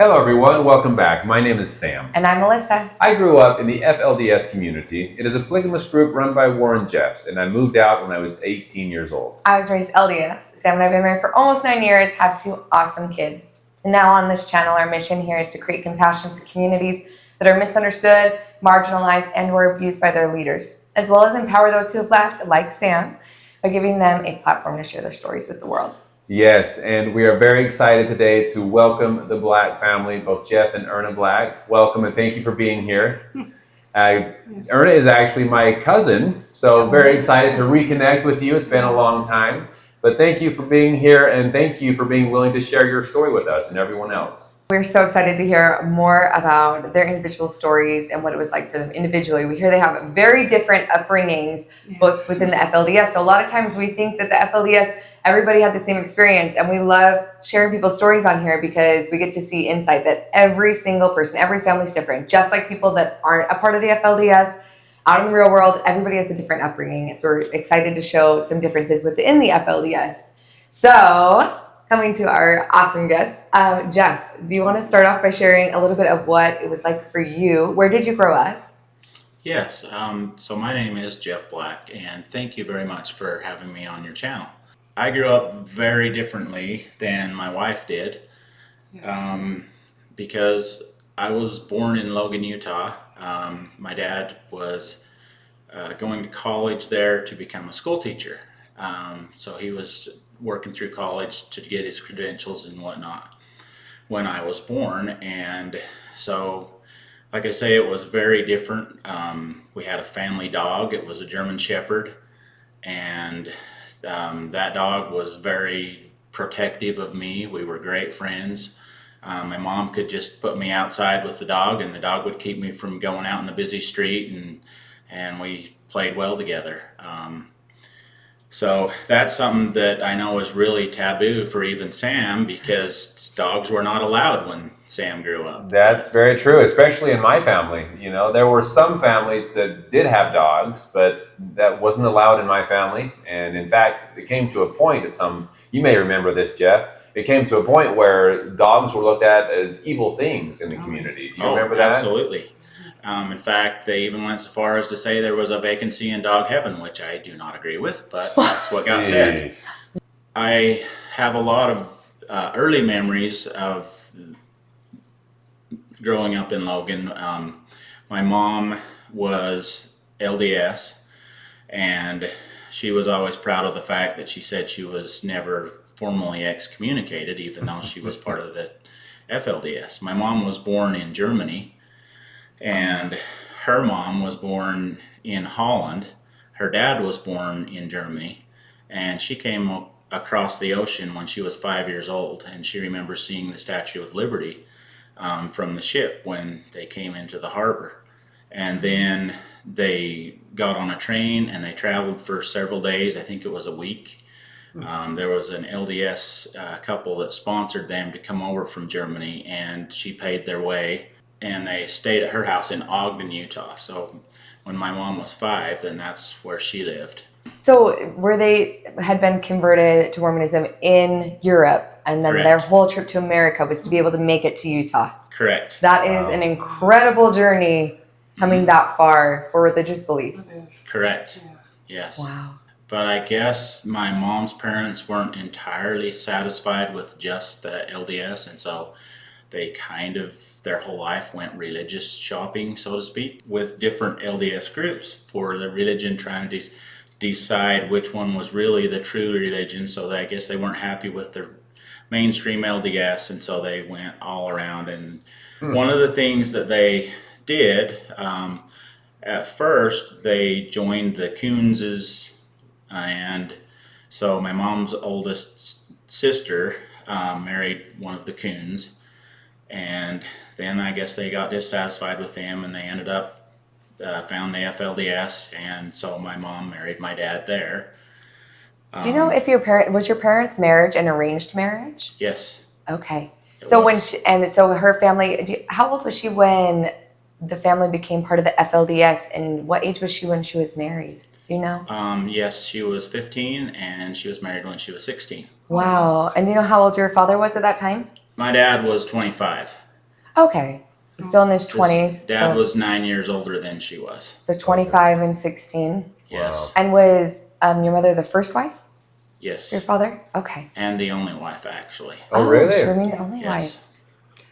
Hello everyone, welcome back. My name is Sam. And I'm Melissa. I grew up in the FLDS community. It is a polygamous group run by Warren Jeffs, and I moved out when I was 18 years old. I was raised LDS. Sam and I have been married for almost 9 years, have 2 awesome kids. And now on this channel, our mission here is to create compassion for communities that are misunderstood, marginalized, and or abused by their leaders, as well as empower those who have left, like Sam, by giving them a platform to share their stories with the world. Yes, and we are very excited today to welcome the Black family, both Jeff and Erna Black. Welcome and thank you for being here. Erna is actually my cousin, so very excited to reconnect with you. It's been a long time, but thank you for being here and thank you for being willing to share your story with us and everyone else. We're so excited to hear more about their individual stories and what it was like for them individually. We hear they have very different upbringings, both within the FLDS. So a lot of times we think that the FLDS, everybody had the same experience, and we love sharing people's stories on here because we get to see insight that every single person, every family is different. Just like people that aren't a part of the FLDS, out in the real world, everybody has a different upbringing. So we're excited to show some differences within the FLDS. So coming to our awesome guest, Jeff, do you want to start off by sharing a little bit of what it was like for you? Where did you grow up? Yes, so my name is Jeff Black, and thank you very much for having me on your channel. I grew up very differently than my wife did, because I was born in Logan, Utah. My dad was going to college there to become a school teacher, so he was working through college to get his credentials and whatnot when I was born. And so, like I say, it was very different. We had a family dog. It was a German Shepherd, and that dog was very protective of me. We were great friends. My mom could just put me outside with the dog, and the dog would keep me from going out in the busy street, and we played well together. So that's something that I know is really taboo for even Sam, because dogs were not allowed when Sam grew up. That's very true, especially in my family. You know, there were some families that did have dogs, but that wasn't allowed in my family. And in fact, it came to a point you may remember this, Jeff, it came to a point where dogs were looked at as evil things in the community. Do you remember that? Absolutely. In fact, they even went so far as to say there was a vacancy in dog heaven, which I do not agree with, but that's what got said. I have a lot of early memories of growing up in Logan. My mom was LDS, and she was always proud of the fact that she said she was never formally excommunicated, even though she was part of the FLDS. My mom was born in Germany, and her mom was born in Holland. Her dad was born in Germany, and she came across the ocean when she was 5 years old, and she remembers seeing the Statue of Liberty from the ship when they came into the harbor. And then they got on a train and they traveled for several days. I think it was a week. There was an LDS couple that sponsored them to come over from Germany, and she paid their way. And they stayed at her house in Ogden, Utah. So when my mom was 5, then that's where she lived. So had been converted to Mormonism in Europe, and then their whole trip to America was to be able to make it to Utah. Correct. That is an incredible journey coming that far for religious beliefs. Correct. Yes. Wow. But I guess my mom's parents weren't entirely satisfied with just the LDS, and so they their whole life went religious shopping, so to speak, with different LDS groups for the religion, trying to decide which one was really the true religion. So I guess they weren't happy with their mainstream LDS, and so they went all around. And one of the things that they did, at first, they joined the Coonses, and so my mom's oldest sister married one of the Coons. And then I guess they got dissatisfied with them, and they ended up found the FLDS, and so my mom married my dad there. Do you know if was your parents' marriage an arranged marriage? Yes. Okay. So her family, how old was she when the family became part of the FLDS, and what age was she when she was married? Do you know? Yes, she was 15, and she was married when she was 16. Wow. And do you know how old your father was at that time? My dad was 25. Okay. So still in his 20s. Dad so, was 9 years older than she was. So 25 and 16. Yes. And was your mother the first wife? Yes. Your father? Okay. And the only wife, actually. Oh, really? She remained the only wife. Yes.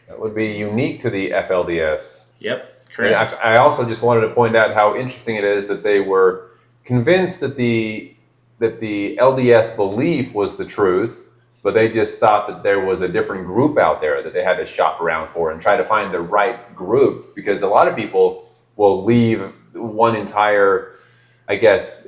That would be unique to the FLDS. Yep. And Correct. I also just wanted to point out how interesting it is that they were convinced that the LDS belief was the truth, but they just thought that there was a different group out there that they had to shop around for and try to find the right group, because a lot of people will leave one entire, I guess,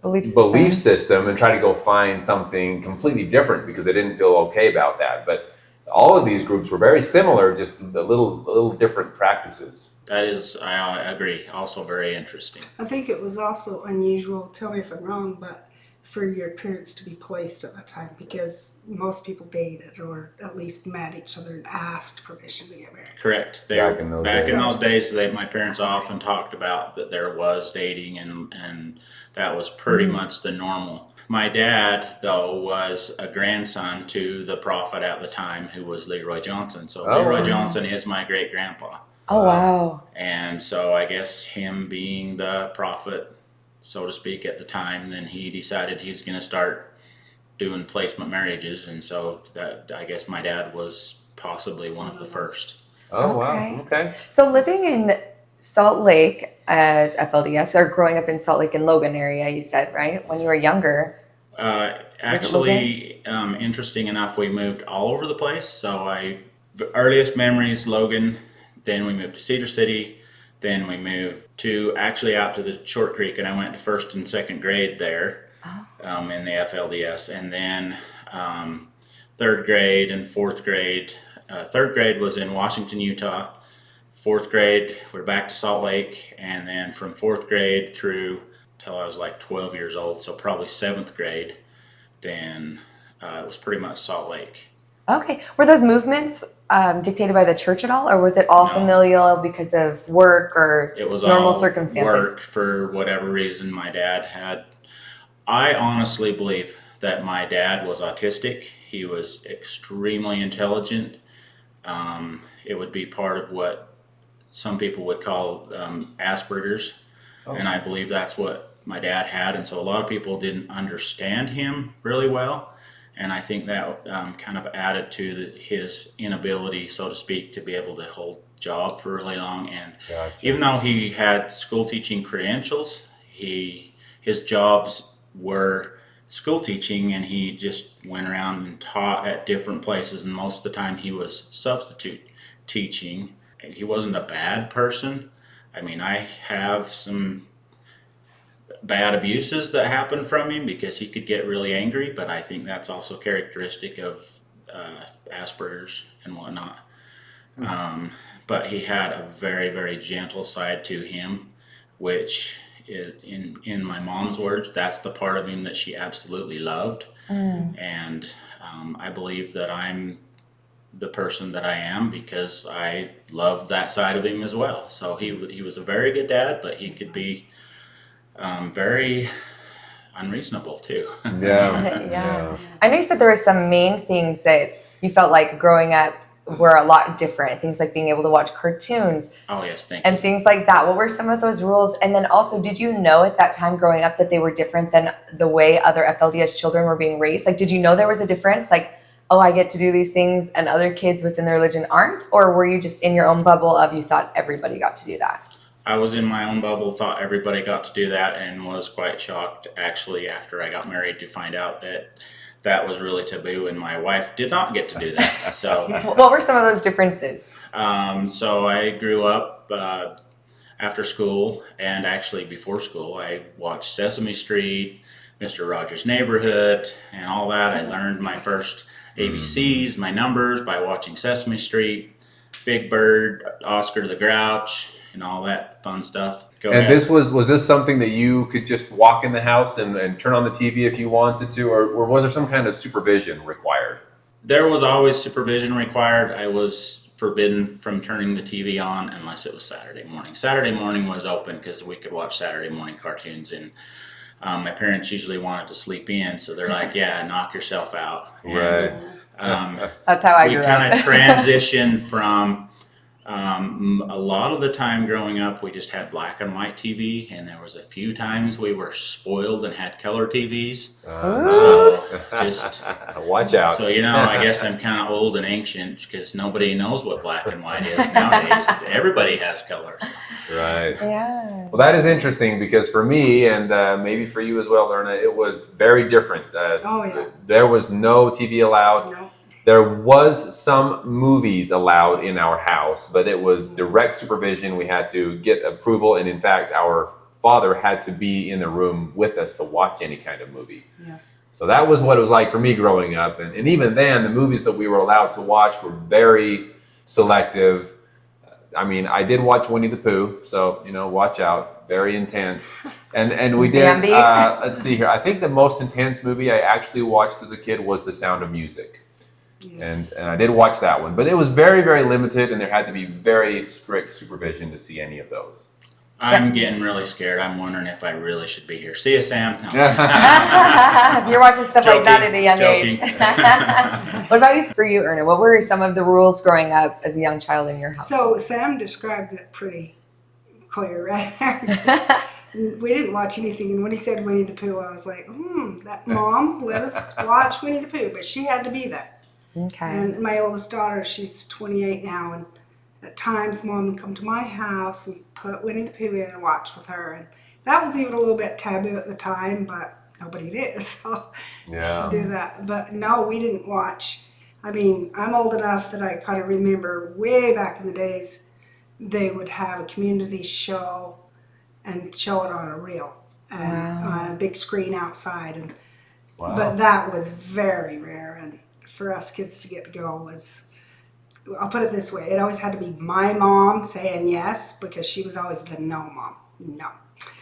belief system and try to go find something completely different because they didn't feel okay about that. But all of these groups were very similar, just the little different practices. That is, I agree, also very interesting. I think it was also unusual, tell me if I'm wrong, but for your parents to be placed at that time, because most people dated or at least met each other and asked permission to get married. Correct. Back in those days, my parents often talked about that there was dating, and that was pretty much the normal. My dad, though, was a grandson to the prophet at the time, who was Leroy Johnson. So Leroy Johnson is my great-grandpa. Oh, wow. And so I guess him being the prophet, so to speak, at the time, then he decided he was going to start doing placement marriages. And so that, I guess my dad was possibly one of the first. Oh, wow. Okay. So living in Salt Lake as FLDS, or growing up in Salt Lake and Logan area, you said, right? When you were younger. Actually, interesting enough, we moved all over the place. So the earliest memories, Logan, then we moved to Cedar City, then we moved to actually out to the Short Creek, and I went to first and second grade there in the FLDS, and then third grade and fourth grade. Third grade was in Washington, Utah. Fourth grade, we're back to Salt Lake, and then from fourth grade through till I was like 12 years old, so probably seventh grade, then it was pretty much Salt Lake. Okay. Were those movements dictated by the church at all, or was it all familial because of work or it was normal all circumstances? Work for whatever reason my dad had. I honestly believe that my dad was autistic. He was extremely intelligent. It would be part of what some people would call Asperger's. And I believe that's what my dad had. And so a lot of people didn't understand him really well. And I think that kind of added to his inability, so to speak, to be able to hold a job for really long. And even though he had school teaching credentials, his jobs were school teaching, and he just went around and taught at different places. And most of the time he was substitute teaching. He wasn't a bad person. I mean, I have some bad abuses that happened from him because he could get really angry, but I think that's also characteristic of Asperger's and whatnot. But he had a very, very gentle side to him, which in my mom's words, that's the part of him that she absolutely loved. And I believe that I'm the person that I am because I loved that side of him as well. So he was a very good dad, but he could be very unreasonable too. Yeah. I know you said there were some main things that you felt like growing up were a lot different. Things like being able to watch cartoons. Oh yes, thank you. And things like that. What were some of those rules? And then also, did you know at that time growing up that they were different than the way other FLDS children were being raised? Like, did you know there was a difference? Like, oh, I get to do these things and other kids within the religion aren't? Or were you just in your own bubble of you thought everybody got to do that? I was in my own bubble, thought everybody got to do that, and was quite shocked actually after I got married to find out that that was really taboo and my wife did not get to do that. So what were some of those differences? So I grew up after school, and actually before school I watched Sesame Street, Mr. Rogers' Neighborhood, and all that. I learned my first ABCs, my numbers, by watching Sesame Street, Big Bird, Oscar the Grouch, and all that fun stuff. Go ahead. This was this something that you could just walk in the house and turn on the TV if you wanted to, or was there some kind of supervision required? There was always supervision required. I was forbidden from turning the TV on unless it was Saturday morning. Saturday morning was open because we could watch Saturday morning cartoons, and my parents usually wanted to sleep in, so they're like, yeah, knock yourself out. Right. And, That's how I grew up. We kind of transitioned from A lot of the time growing up, we just had black and white TV, and there was a few times we were spoiled and had color TVs. So just watch out. So, I guess I'm kind of old and ancient because nobody knows what black and white is nowadays. Everybody has colors. Right. Yeah. Well, that is interesting because for me, and maybe for you as well, Erna, it was very different. There was no TV allowed. No. There was some movies allowed in our house, but it was direct supervision. We had to get approval, and in fact, our father had to be in the room with us to watch any kind of movie. Yeah. So that was what it was like for me growing up. And even then, the movies that we were allowed to watch were very selective. I mean, I did watch Winnie the Pooh, so, watch out. Very intense. And we did, Bambi. let's see here. I think the most intense movie I actually watched as a kid was The Sound of Music. Yeah. And I did watch that one. But it was very, very limited, and there had to be very strict supervision to see any of those. I'm getting really scared. I'm wondering if I really should be here. See you, Sam. No. You're watching stuff like that at a young Joking. age. What about for you, Erna? What were some of the rules growing up as a young child in your house? So Sam described it pretty clear right there. We didn't watch anything, and when he said Winnie the Pooh, I was like, that Mom let us watch Winnie the Pooh, but she had to be there. Okay. And my oldest daughter, she's 28 now, and at times Mom would come to my house and put Winnie the Pooh in and watch with her, and that was even a little bit taboo at the time, but nobody did, so Yeah. she did that. But no, we didn't watch. I mean, I'm old enough that I kind of remember way back in the days, they would have a community show and show it on a reel and on a big screen outside, and but that was very rare, and for us kids to get to go was, I'll put it this way, it always had to be my mom saying yes, because she was always the no mom. No.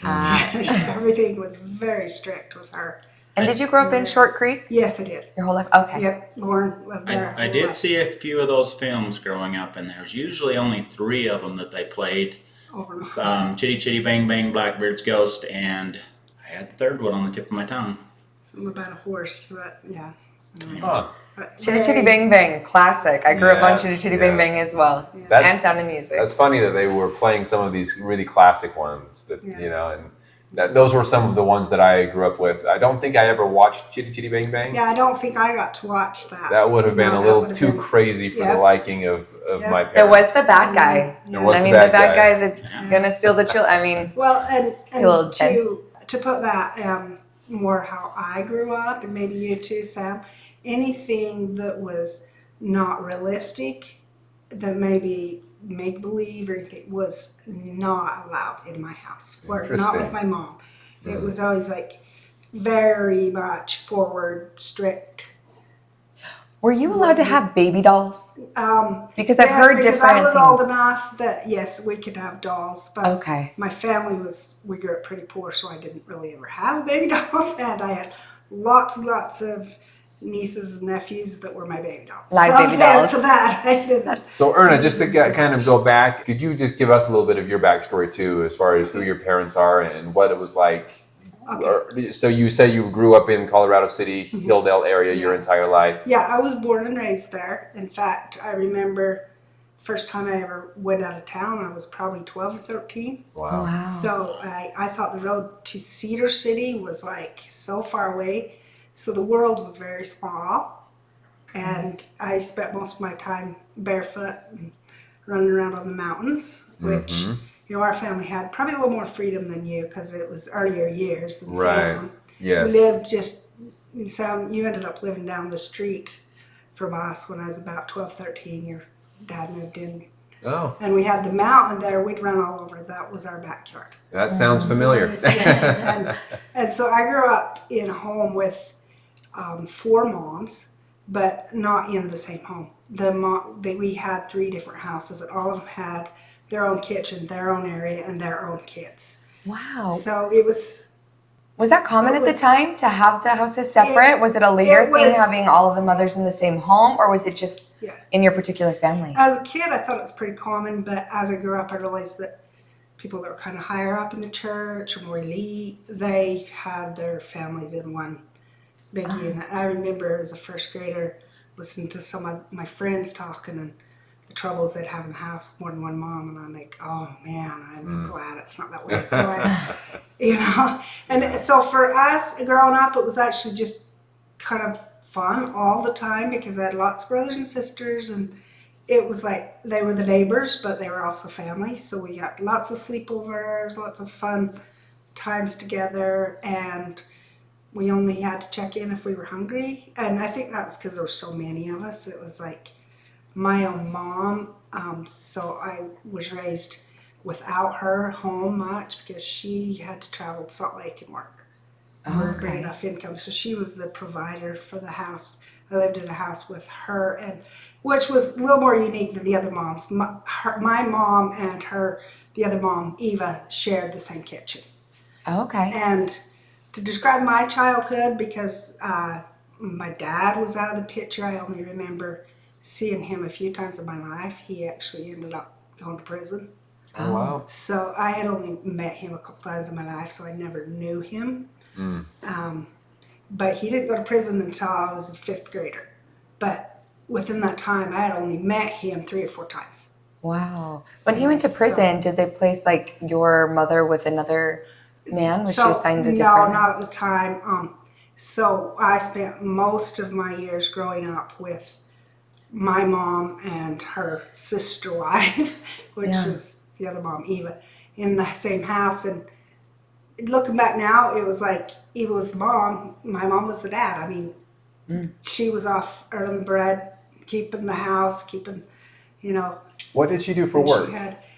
Everything was very strict with her. And did you grow up in Short Creek Yes, I did. your whole life? Okay. Yep, Lauren lived there. I did see a few of those films growing up, and there's usually only 3 of them that they played. Over and over. Chitty Chitty Bang Bang, Blackbird's Ghost, and I had the third one on the tip of my tongue. Something about a horse, but yeah. Huh. Chitty Chitty Bang Bang, classic. I grew up on Chitty Chitty Bang Bang as well. That's- And Sound of Music. That's funny that they were playing some of these really classic ones that, and those were some of the ones that I grew up with. I don't think I ever watched Chitty Chitty Bang Bang. Yeah, I don't think I got to watch that. That would have been No, a that little would have too been- crazy for the Yep. liking of my parents. There was the bad guy. There was I mean, the the bad bad guy guy. that's gonna steal the children. I mean, Well, A little and tense. to put that more how I grew up, and maybe you too, Sam, anything that was not realistic, that maybe make believe or anything, was not allowed in my house. Or not Interesting. with my mom. It was always like very much forward, strict. were you allowed to have baby dolls? Because I've Yes, heard because different I was things. old enough that yes, we could have dolls, but Okay. my family we grew up pretty poor, so I didn't really ever have a baby dolls, and I had lots and lots of nieces and nephews that were my baby dolls. Live so baby dolls. To that, I didn't. So Erna, just to kind of go back, could you just give us a little bit of your backstory too, as far as who your parents are and what it was like? Okay. So you say you grew up in Colorado City, Hilldale area your entire life. Yeah, I was born and raised there. In fact, I remember first time I ever went out of town, I was probably 12 or 13. Wow. Wow. So I thought the road to Cedar City was like so far away. So the world was very small. And I spent most of my time barefoot and running around on the mountains, which, our family had probably a little more freedom than you because it was earlier years than Right. Sam. Yes. We lived Sam, you ended up living down the street from us when I was about 12, 13. Your dad moved in. Oh, And we had the mountain there. We'd run all over. That was our backyard. that sounds familiar. And so I grew up in a home with 4 moms, but not in the same home. We had 3 different houses, and all of them had their own kitchen, their own area, and their own kids. Wow. So it was. Was that common It at the was- time to have the houses separate? Was it a later it thing was- having all of the mothers in the same home, or was it just Yeah. in your particular family? As a kid, I thought it was pretty common, but as I grew up, I realized that people that were kind of higher up in the church or more elite, they had their families in one big unit. I remember as a first grader listening to some of my friends talking, and the troubles they'd have in the house, more than one mom, and I'm like, oh man, I'm glad it's not that way. So I, and so for us growing up, it was actually just kind of fun all the time because I had lots of brothers and sisters, and it was like they were the neighbors, but they were also family. So we got lots of sleepovers, lots of fun times together, and we only had to check in if we were hungry. And I think that's because there were so many of us. It was like my own mom. So I was raised without her home much because she had to travel to Salt Lake and work. We weren't bringing enough income, so she was the provider for the house. I lived in a house with her, and which was a little more unique than the other moms. My mom and the other mom, Eva, shared the same kitchen. Okay. And to describe my childhood, because my dad was out of the picture, I only remember seeing him a few times in my life. He actually ended up going to prison. Oh, wow. So I had only met him a couple times in my life, so I never knew him. But he didn't go to prison until I was a 5th grader. But within that time, I had only met him 3 or 4 times. Wow. When he went to prison, did they place like your mother with another man? Was she assigned to different? No, not at the time. So I spent most of my years growing up with my mom and her sister wife, which was the other mom, Eva, in the same house. And looking back now, it was like Eva was the mom, my mom was the dad. I mean, she was off earning the bread, keeping the house, What did she do for work?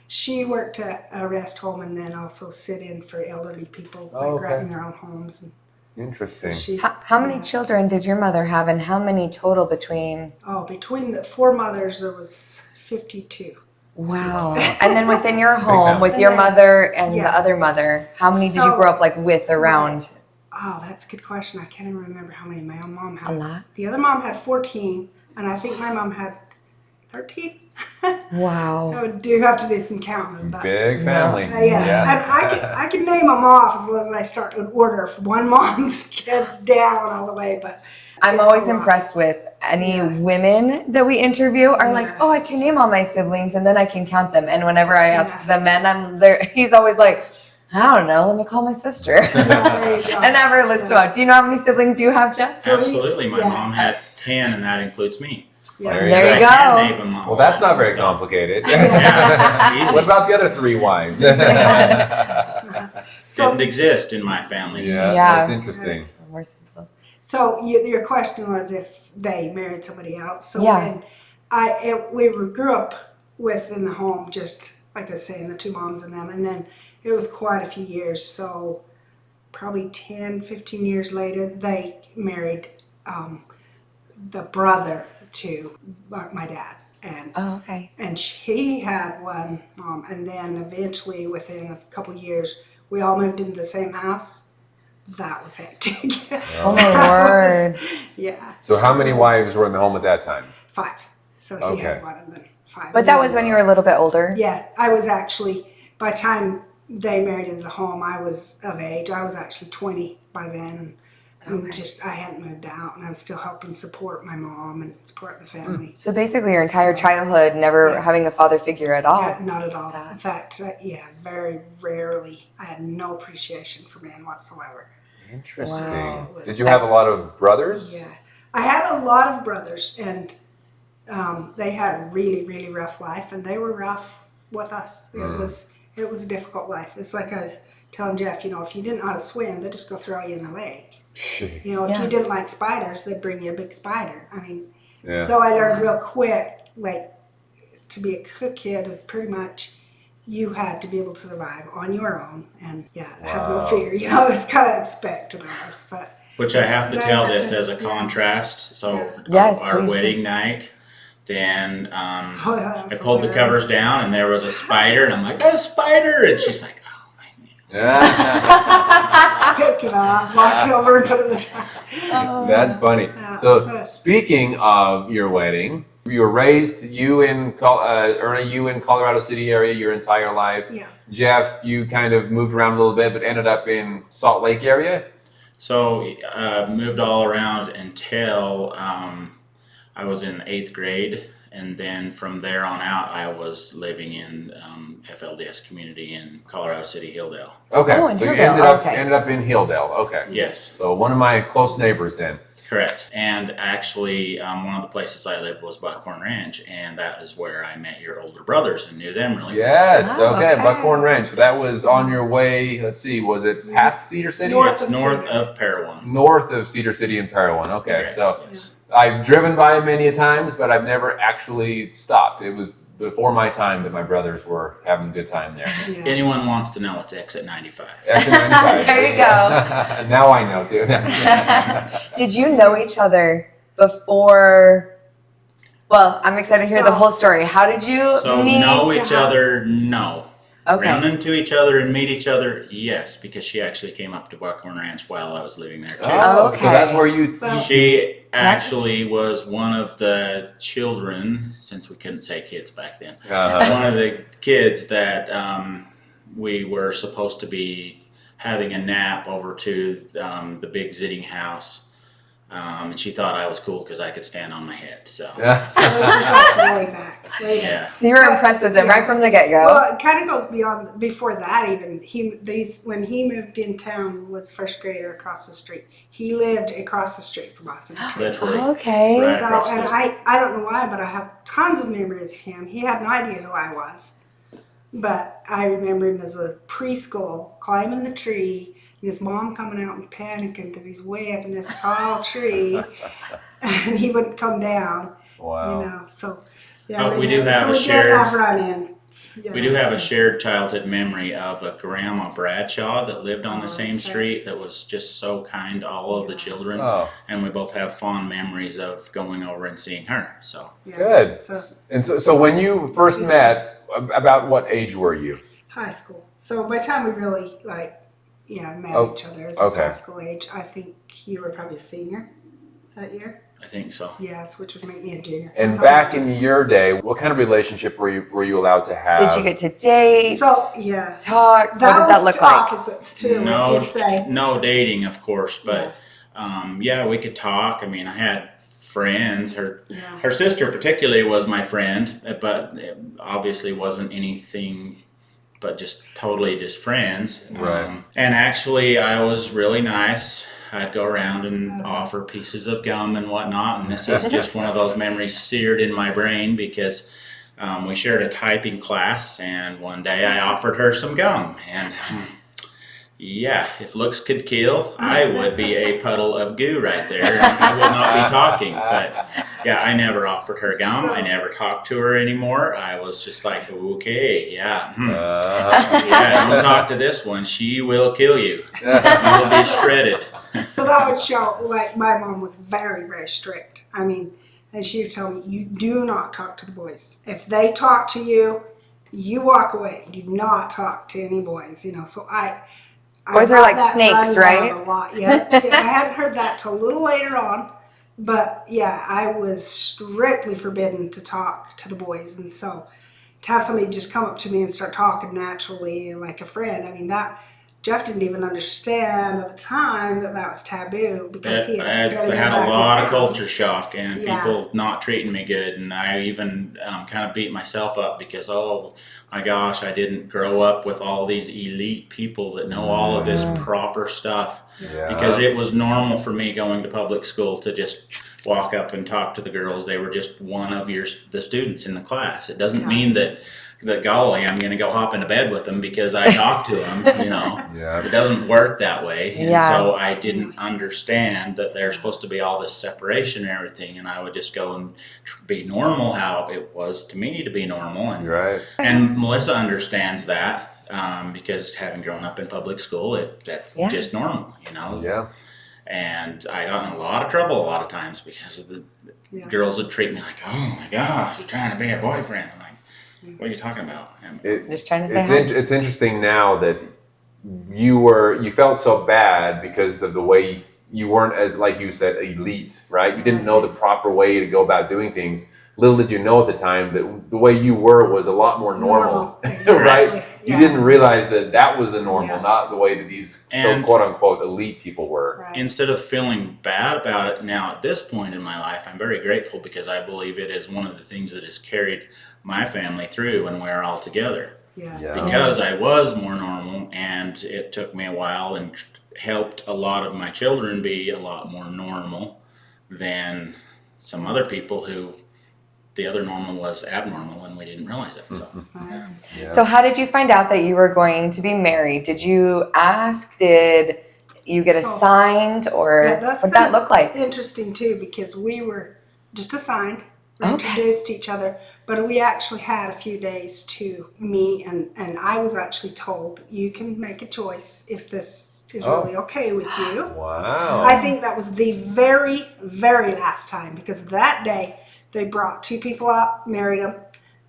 She worked at a rest home and then also sit in for elderly people, in their own homes. And interesting. How many children did your mother have, and how many total between? Between the 4 mothers, there was 52. Wow. And then within your home, with your mother and the other mother, how many did you grow up like with around? Oh, that's a good question. I can't even remember how many my own mom has. A lot? The other mom had 14, and I think my mom had 13. Wow. I do have to do some counting. But, Big family. and I can name them off as long as I start in order from one mom's kids down all the way. But I'm always impressed with any women that we interview are like, oh, I can name all my siblings and then I can count them. And whenever I ask the men, he's always like, I don't know, let me call my sister. I never list them out. Do you know how many siblings you have, Jeff? Absolutely. My mom had 10, and that includes me. There you go. Well, that's not very complicated. What about the other 3 wives? Didn't exist in my family. Yeah, that's interesting. More simple. So your question was if they married somebody else. So when we grew up within the home, just like I was saying, the 2 moms and them, and then it was quite a few years. So probably 10, 15 years later, they married the brother to my dad. And and he had 1 mom, and then eventually within a couple years we all moved into the same house. That was hectic. Oh my word. So how many wives were in the home at that time? 5. So he had 1 and then 5. But that was when you were a little bit older? Yeah, I was actually, by the time they married into the home, I was of age. I was actually 20 by then, and I hadn't moved out, and I was still helping support my mom and support the family. So basically your entire childhood never having a father figure at all? Yeah, not at all. In fact, very rarely. I had no appreciation for men whatsoever. Interesting. Wow. Did you have a lot of brothers? Yeah. I had a lot of brothers, and they had a really, really rough life, and they were rough with us. It was a difficult life. It's like I was telling Jeff, if you didn't know how to swim, they'd just go throw you in the lake. If you didn't like spiders, they'd bring you a big spider. I mean, so I learned real quick, like, to be a cook kid is pretty much you had to be able to survive on your own and have no fear. It's kind of expected of us. But which I have to tell this as a contrast. So our wedding night, then I pulled the covers down and there was a spider, and I'm like, a spider, and she's like, picked it up, walked over and put it in the trash. That's funny. So speaking of your wedding, you were raised, Erna, you in Colorado City area your entire life. Yeah. Jeff, you kind of moved around a little bit, but ended up in Salt Lake area? So moved all around until I was in 8th grade, And then from there on out, I was living in FLDS community in Colorado City, Hilldale. Okay, Oh, in so you Hilldale. ended up in Hilldale. Okay. Yes, So one of my close neighbors then. correct. And actually, one of the places I lived was Buckhorn Ranch, and that is where I met your older brothers and knew them really well. Yes. Oh, Okay. okay. Buckhorn Ranch. So that was on your way. Let's see. Was it past Cedar City? North It's of north Cedar. of Parowan. North of Cedar City and Parowan. Okay. Correct, So yes. I've driven by it many a times, but I've never actually stopped. It was before my time that my brothers were having a good time there. Yeah. Anyone wants to know, it's exit 95. Exit 95. There you go. Now I know too. Did you know each other before? Well, I'm excited to hear the whole story. How did you So meet? know each other? No. Okay. Run into each other and meet each other? Yes, because she actually came up to Buckhorn Ranch while I was living there too. Oh, so that's where you. Well, She actually was one of the children, since we couldn't say kids back then, one of the kids that we were supposed to be having a nap over to the big Zitting house. And she thought I was cool because I could stand on my head. So, Yeah. So this is like way back. Way back. yeah. So you were impressed with them right from the get-go. Well, it kind of goes beyond, before that even. When he moved in town, was first grader across the street. He lived across the street from us. Literally. Okay. Right. So, across and the- I don't know why, but I have tons of memories of him. He had no idea who I was. But I remember him as a preschool, climbing the tree, and his mom coming out and panicking because he's way up in this tall tree, and he wouldn't come down. Wow. You know, so yeah. Oh, we do have so a we shared- did have run-ins. We do have a shared childhood memory of a Grandma Bradshaw that lived on the Oh, same that's right. street that was just so kind to all of the children. Oh, And we both have fond memories of going over and seeing her. So Yeah. good. So And so when you first met, about what age were you? high school. So by the time we really met Oh, each other as okay. a high school age, I think you were probably a senior that year. I think so. Yes, which would make me a junior. And So- back in your day, what kind of relationship were you allowed to have? Did you get to date? So yeah, Talk? What that did was that look two like? opposites too. No, What you say? no dating, of course, but yeah, we could talk. I mean, I had friends. Her sister particularly was my friend, but it obviously wasn't anything but just totally just friends. Right. And actually, I was really nice. I'd go around and offer pieces of gum and whatnot. And this is just one of those memories seared in my brain because we shared a typing class, and one day I offered her some gum. And yeah, if looks could kill, I would be a puddle of goo right there. And I would not be talking. But yeah, I never offered her gum. I never talked to her anymore. I was just like, okay, yeah. Yeah, don't talk to this one. She will kill you. You will be shredded. So that would show, like, my mom was very, very strict. I mean, and she would tell me, you do not talk to the boys. If they talk to you, you walk away. Do not talk to any boys, you know. So I Boys are got like that snakes, rundown right? A lot, yeah. I hadn't heard that till a little later on. But yeah, I was strictly forbidden to talk to the boys. And so to have somebody just come up to me and start talking naturally like a friend, I mean, that Jeff didn't even understand at the time that was taboo because he had barely been had back a in lot of town. culture shock and Yeah. people not treating me good, and I even kind of beat myself up because, oh my gosh, I didn't grow up with all these elite people that know all of this proper stuff. Yeah. Because it was normal for me going to public school to just walk up and talk to the girls. They were just one of the students in the class. It doesn't mean that golly, I'm going to go hop into bed with them because I talked to them, you know. Yeah. It doesn't work that way. And Yeah. so I didn't understand that there's supposed to be all this separation and everything. And I would just go and be normal how it was to me to be normal. And, Right. and Melissa understands that because having grown up in public school, that's Yeah. just normal, you know. Yeah. And I got in a lot of trouble a lot of times because the girls would treat me like, oh my gosh, you're trying to be a boyfriend. I'm like, what are you talking about? And Just trying to say hi. It's interesting now that you felt so bad because of the way you weren't, as like you said, elite, right? You didn't know the proper way to go about doing things. Little did you know at the time that the way you were was a lot more normal, right? Exactly. You didn't realize that that was the normal, Yeah. not the way that these And- quote unquote elite people were. Right. Instead of feeling bad about it now at this point in my life, I'm very grateful because I believe it is one of the things that has carried my family through when we're all together. Yeah. Because I was more normal, and it took me a while and helped a lot of my children be a lot more normal than some other people who the other normal was abnormal and we didn't realize it. So Yeah. So how did you find out that you were going to be married? Did you ask? Did you get So- assigned? Or Yeah, that's what'd that kinda look like? Interesting too, because we were just assigned, we Okay. introduced to each other, but we actually had a few days to meet, and I was actually told, you can make a choice if this is really okay with you. Wow. I think that was the very, very last time, because that day they brought two people up, married them,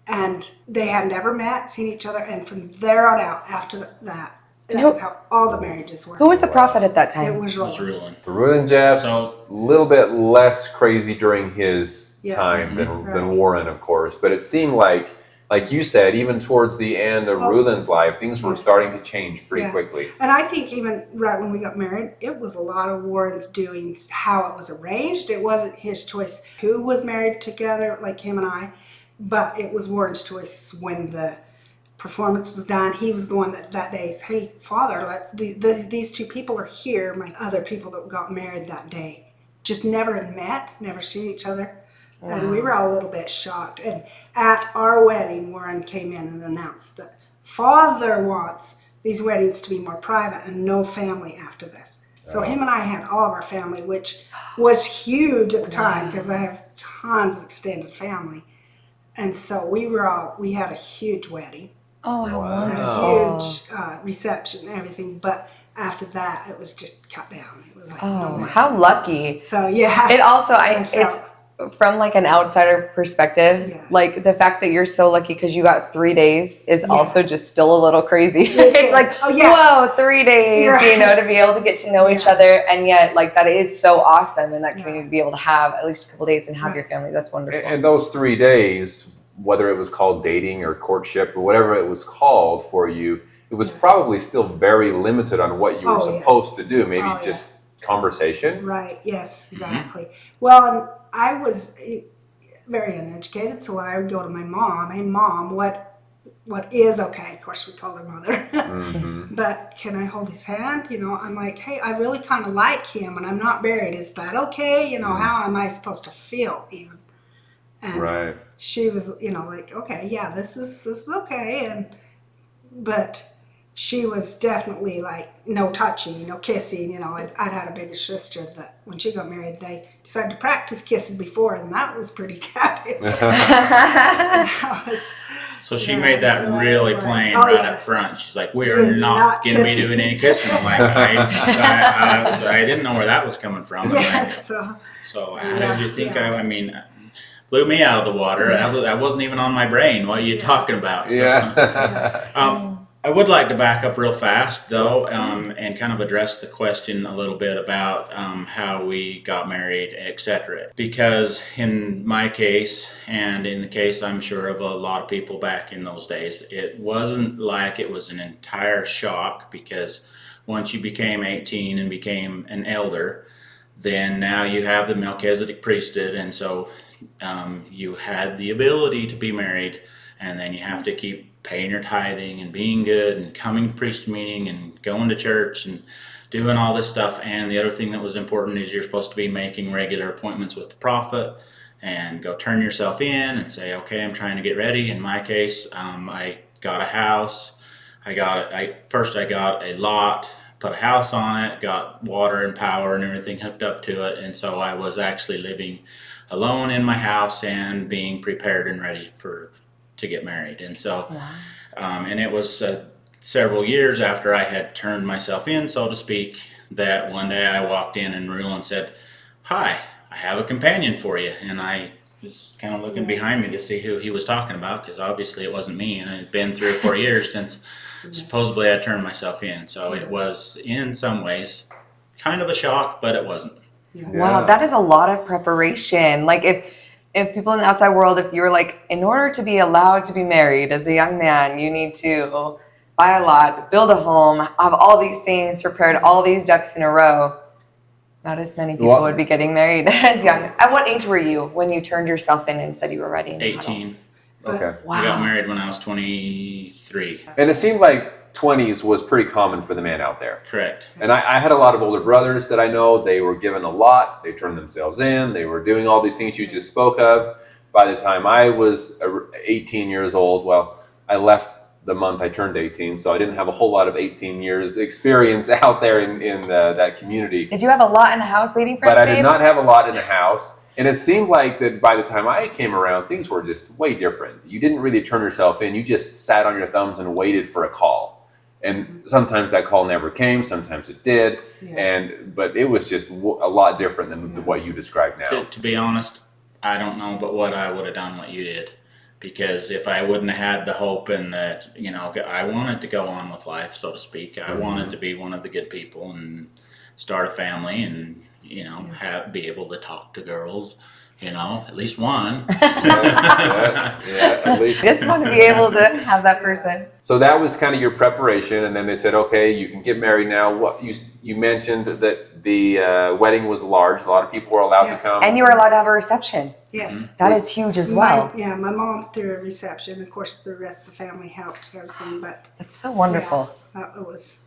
and they had never met, seen each other, and from there on out, after that, that's how all the marriages were. Who was the prophet at that It time? was it was rolling. ruling. Ruin Jeff's So- a little bit less crazy during his Yeah. time than Right. Warren, of course. But it seemed like you said, even towards the end of Rulin's life, things were starting to change pretty Yeah. quickly. And I think even right when we got married, it was a lot of Warren's doing how it was arranged. It wasn't his choice who was married together, like him and I, but it was Warren's choice when the performance was done. He was the one that day said, hey, Father, these two people are here, my other people that got married that day. Just never had met, never seen each other. And we were all a little bit shocked. And at our wedding, Warren came in and announced that Father wants these weddings to be more private and no family after this. So him and I had all of our family, which was huge at the time because I have tons of extended family. And so we had a huge wedding, Oh, how Wow. and wonderful. a huge reception and everything. But after that, it was just cut down. It was like, Oh, no how weddings. lucky. So yeah. It also, I felt- it's from like an outsider perspective, Yeah. like the fact that you're so lucky because you got 3 days is Yeah. also just still a little crazy. It It's is. like, Oh, yeah. whoa, 3 days, Right. you know, to be able to get to know each Yeah. other. And yet, like, that is so awesome in that Yeah. community to be able to have at least a couple days and have Right. your family. That's wonderful. And those 3 days, whether it was called dating or courtship or whatever it was called for you, it was probably still very limited on what you were Oh, supposed yes. to do. Maybe Oh, yeah. just conversation. Right, yes, exactly. Well, and I was very uneducated, so I would go to my mom, hey mom, what is okay? Of course we call her mother. Mm-hmm. But can I hold his hand? You know, I'm like, hey, I really kind of like him and I'm not married. Is that okay? You know, how am I supposed to feel even? And Right. she was, you know, like, okay, yeah, this is okay. But she was definitely like no touching, no kissing. You know, I'd had a bigger sister that when she got married, they decided to practice kissing before, and that was pretty tapping. That was, So she Yeah, made that so I really was like, plain oh, right yeah. up front. She's like, we We're are not not going to be kissing." doing any kissing. I'm like, I didn't know where that was coming from. I'm like, yes. so how Yeah, did you think? yeah. I mean, blew me out of the water. Yeah. That wasn't even on my brain. What are you Yeah. talking about? So, Yeah. I would like to back up real fast, though, and kind of address the question a little bit about how we got married, etc. Because in my case, and in the case, I'm sure, of a lot of people back in those days, it wasn't like it was an entire shock, because once you became 18 and became an elder, then now you have the Melchizedek priesthood, and so you had the ability to be married, and then you have to keep paying your tithing and being good and coming to priest meeting and going to church and doing all this stuff. And the other thing that was important is you're supposed to be making regular appointments with the prophet and go turn yourself in and say, okay, I'm trying to get ready. In my case, I got a house. I got a lot, put a house on it, got water and power and everything hooked up to it. And so I was actually living alone in my house and being prepared and ready to get married. And so, and it was several years after I had turned myself in, so to speak, that one day I walked in and Rulon said, hi, I have a companion for you. And I was kind of looking behind me to see who he was talking about, because obviously it wasn't me, and it had been 3 or 4 years since supposedly I turned myself in. So it was, in some ways, kind of a shock, but it wasn't. Wow, that is a lot of preparation. Like if people in the outside world, if you were like, in order to be allowed to be married as a young man, you need to buy a lot, build a home, have all these things prepared, all these ducks in a row. Not as many people would be getting married as young. At what age were you when you turned yourself in and said you were ready? 18. Okay. Wow. I got married when I was 23. And it seemed like 20s was pretty common for the man out there. Correct. And I had a lot of older brothers that I know. They were given a lot. They turned themselves in. They were doing all these things you just spoke of. By the time I was 18 years old, well, I left the month I turned 18, so I didn't have a whole lot of 18 years experience out there in that community. Did you have a lot in the house waiting for us, But I babe? did not have a lot in the house. And it seemed like that by the time I came around, things were just way different. You didn't really turn yourself in. You just sat on your thumbs and waited for a call. And sometimes that call never came. Sometimes it did. But it was just a lot different than what you described now. To be honest, I don't know but what I would have done what you did. Because if I wouldn't have had the hope and that, I wanted to go on with life, so to speak. I wanted to be one of the good people and start a family and, be able to talk to girls, at least one. At least. Just want to be able to have that person. So that was kind of your preparation, and then they said, okay, you can get married now. What you mentioned that the wedding was large. A lot of people were allowed to come. And you were allowed to have a reception. Yes. That is huge as well. My mom threw a reception. Of course, the rest of the family helped everything, but It's so wonderful. it was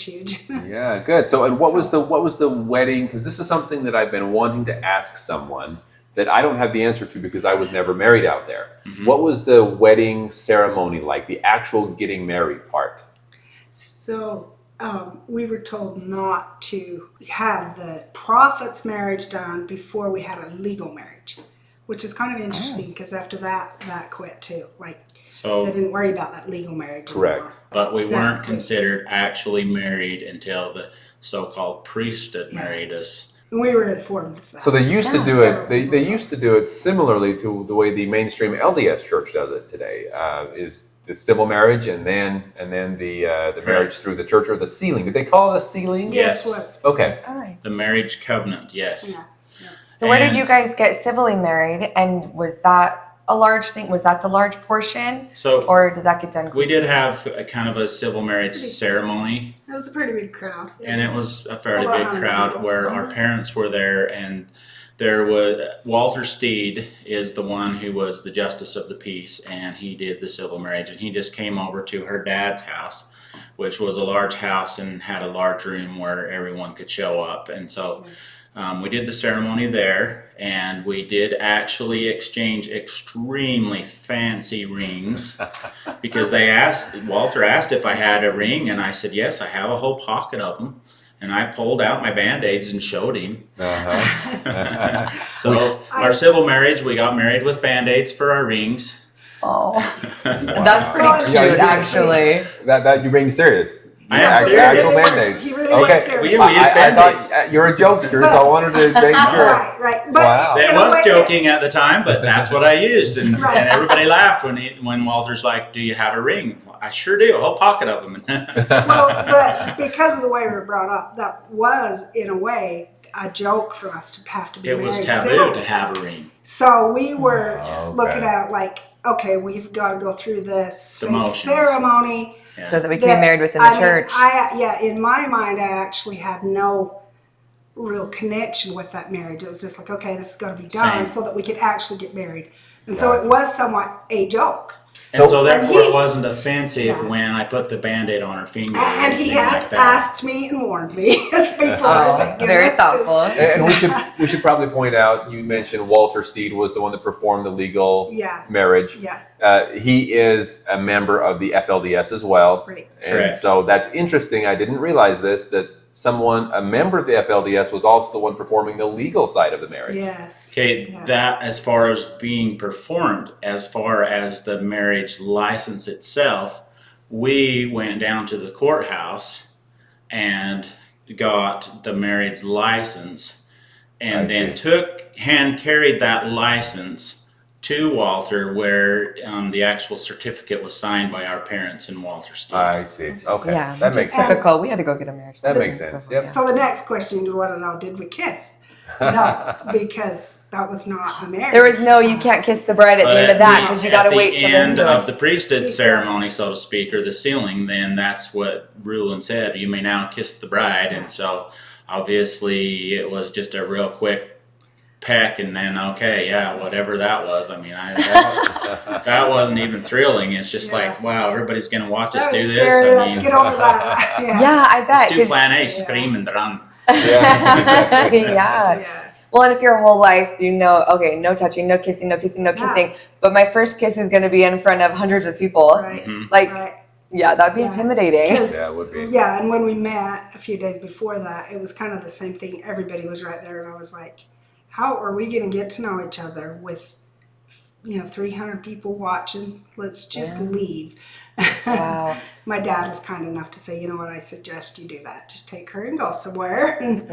huge. Yeah, good. So, and what was the wedding? Because this is something that I've been wanting to ask someone that I don't have the answer to because I was never married out there. Mm-hmm. What was the wedding ceremony like? The actual getting married part? So we were told not to have the prophet's marriage done before we had a legal marriage, which is kind of interesting because after that quit too. Like So, they didn't worry about that legal marriage Correct. anymore. but we weren't Exactly. considered actually married until the so-called priesthood married us. And we were informed of that. So they used to Yeah. do Several it. They people used to told do it similarly to the way the mainstream LDS church does it today. Is the civil marriage and then the marriage through the church or the sealing. Did they call it a sealing? Yes, Yes. was. Okay. Yes. All right. The marriage covenant, yes. Yeah. So where did And- you guys get civilly married? And was that a large thing? Was that the large portion? So Or did that get done? we did have a kind of a civil marriage ceremony, It was a pretty big crowd. and it was a fairly over big 100 crowd people. where our parents were there, and there was Walter Steed is the one who was the justice of the peace, and he did the civil marriage, and he just came over to her dad's house, which was a large house and had a large room where everyone could show up, and so we did the ceremony there, and we did actually exchange extremely fancy rings because Walter asked if I had a ring, and I said, yes, I have a whole pocket of them. And I pulled out my Band-Aids and showed him. Uh-huh. So our civil marriage, we got married with Band-Aids for our rings. Oh, that's Well, pretty yeah, you cute, did. actually. that you're being serious. I am Actual- serious. Actual He Band-Aids. He really Okay. was serious. We use I Band-Aids. thought you're a jokester, so I wanted to make sure. Right. But Wow. That in a was way- joking at the time, but that's what I used, and, Right. and everybody laughed when Walter's like, "Do you have a ring?" I sure do, a whole pocket of them. Well, but because of the way we were brought up, that was, in a way, a joke for us to have to be It married was taboo civilly. to have a ring. So we were Okay. looking at it like, okay, we've got to go through this The fake motions. ceremony. Yeah. So that we can be married within the church. In my mind, I actually had no real connection with that marriage. It was just like, okay, this is going to be done Same. so that we could actually get married. And so it was somewhat a joke. And So- so therefore he- it wasn't offensive Yeah. when I put the Band-Aid on her finger. or And he anything had like that. asked me and warned me before. Oh, like, very this is- thoughtful. And we should probably point out, you mentioned Walter Steed was the one that performed the legal Yeah. marriage. Yeah, He is a member of the FLDS as well. great. And Correct. so that's interesting. I didn't realize this, that a member of the FLDS was also the one performing the legal side of the marriage. Yes. Okay, Yeah. that as far as being performed, as far as the marriage license itself, we went down to the courthouse and got the marriage license, and I then see. hand carried that license to Walter, where the actual certificate was signed by our parents and Walter Steed. I see. Okay. Yeah, That makes sense. typical. We had to go get a marriage That license makes sense, before, yep. So the next question you want to know, did we kiss? No, because that was not the marriage. There was no, you can't kiss the bride at the end of that because you got to wait till the end the of the priesthood Exactly. ceremony, so to speak, or the sealing. Then that's what Rulon said. You may now kiss the bride, and so obviously it was just a real quick peck, and then whatever that was. I mean, that wasn't even thrilling. It's just like, wow, everybody's gonna watch us That do was this. scary. I Let's mean, get over that. Yeah, I bet. let's do 'cause- Plan A, scream and run. Yeah. yeah. Well, and if your whole life, okay, no touching, no kissing, no kissing, no kissing, but my first kiss is going to be in front of hundreds of people. Right. Mhm. Like, Right. yeah, that'd be intimidating. Yeah, it would be. Yeah, and when we met a few days before that, it was kind of the same thing. Everybody was right there, and I was like, how are we going to get to know each other with 300 people watching? Let's just leave. Wow. My dad was kind enough to say, you know what, I suggest you do that. Just take her and go somewhere. And,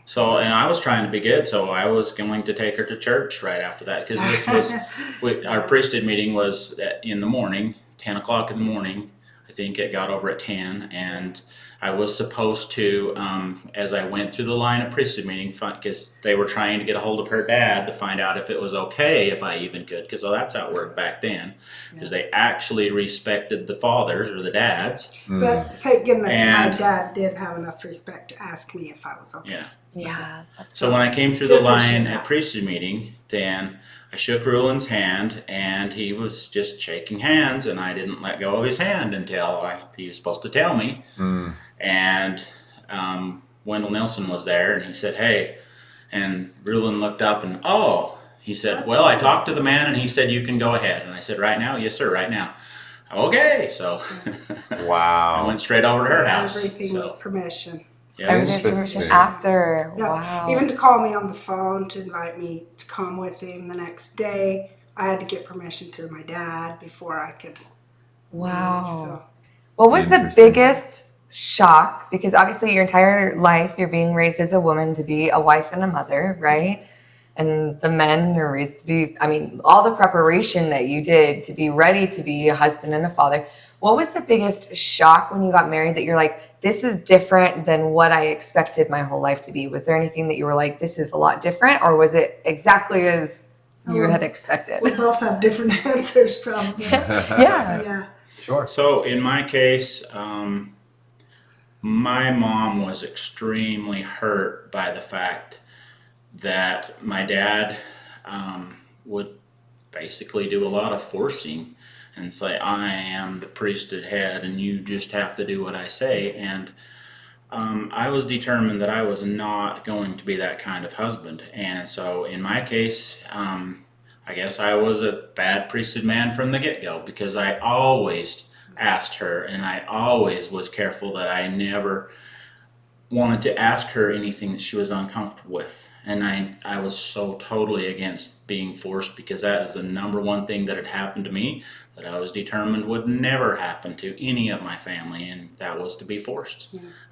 So, and I was trying to be good, so I was going to take her to church right after that, because this was our priesthood meeting was in the morning, 10 o'clock in the morning. I think it got over at 10, and I was supposed to, as I went through the line at priesthood meeting, because they were trying to get a hold of her dad to find out if it was okay if I even could, because that's how it worked back then, because they actually respected the fathers or the dads. But thank goodness And- my dad did have enough respect to ask me if I was okay. Yeah. Yeah. So when I came through Did the appreciate line that. at priesthood meeting, then I shook Rulin's hand, and he was just shaking hands, and I didn't let go of his hand until he was supposed to tell me. Mm. And Wendell Nilsson was there, and he said, "Hey," and Rulin looked up, and he said, "Well, I talked to the man, and he said you can go ahead." And I said, "Right now?" "Yes, sir, right now." Okay, so Wow. I went straight over to her house. Everything so, was permission. yeah. Everything's permission Interesting. after. Yeah. Wow. Even to call me on the phone to invite me to come with him the next day, I had to get permission through my dad before I could Wow. leave. So What was the Interesting. biggest shock? Because obviously your entire life you're being raised as a woman to be a wife and a mother, right? And the men are raised to be, all the preparation that you did to be ready to be a husband and a father. What was the biggest shock when you got married that you're like, this is different than what I expected my whole life to be? Was there anything that you were like, this is a lot different? Or was it exactly as you had expected? we both have different answers, probably. Yeah. Yeah. Sure. So in my case, my mom was extremely hurt by the fact that my dad would basically do a lot of forcing and say, "I am the priesthood head and you just have to do what I say." And I was determined that I was not going to be that kind of husband. And so in my case, I guess I was a bad priesthood man from the get-go, because I always asked her, and I always was careful that I never wanted to ask her anything that she was uncomfortable with. And I was so totally against being forced, because that is the number one thing that had happened to me that I was determined would never happen to any of my family, and that was to be forced.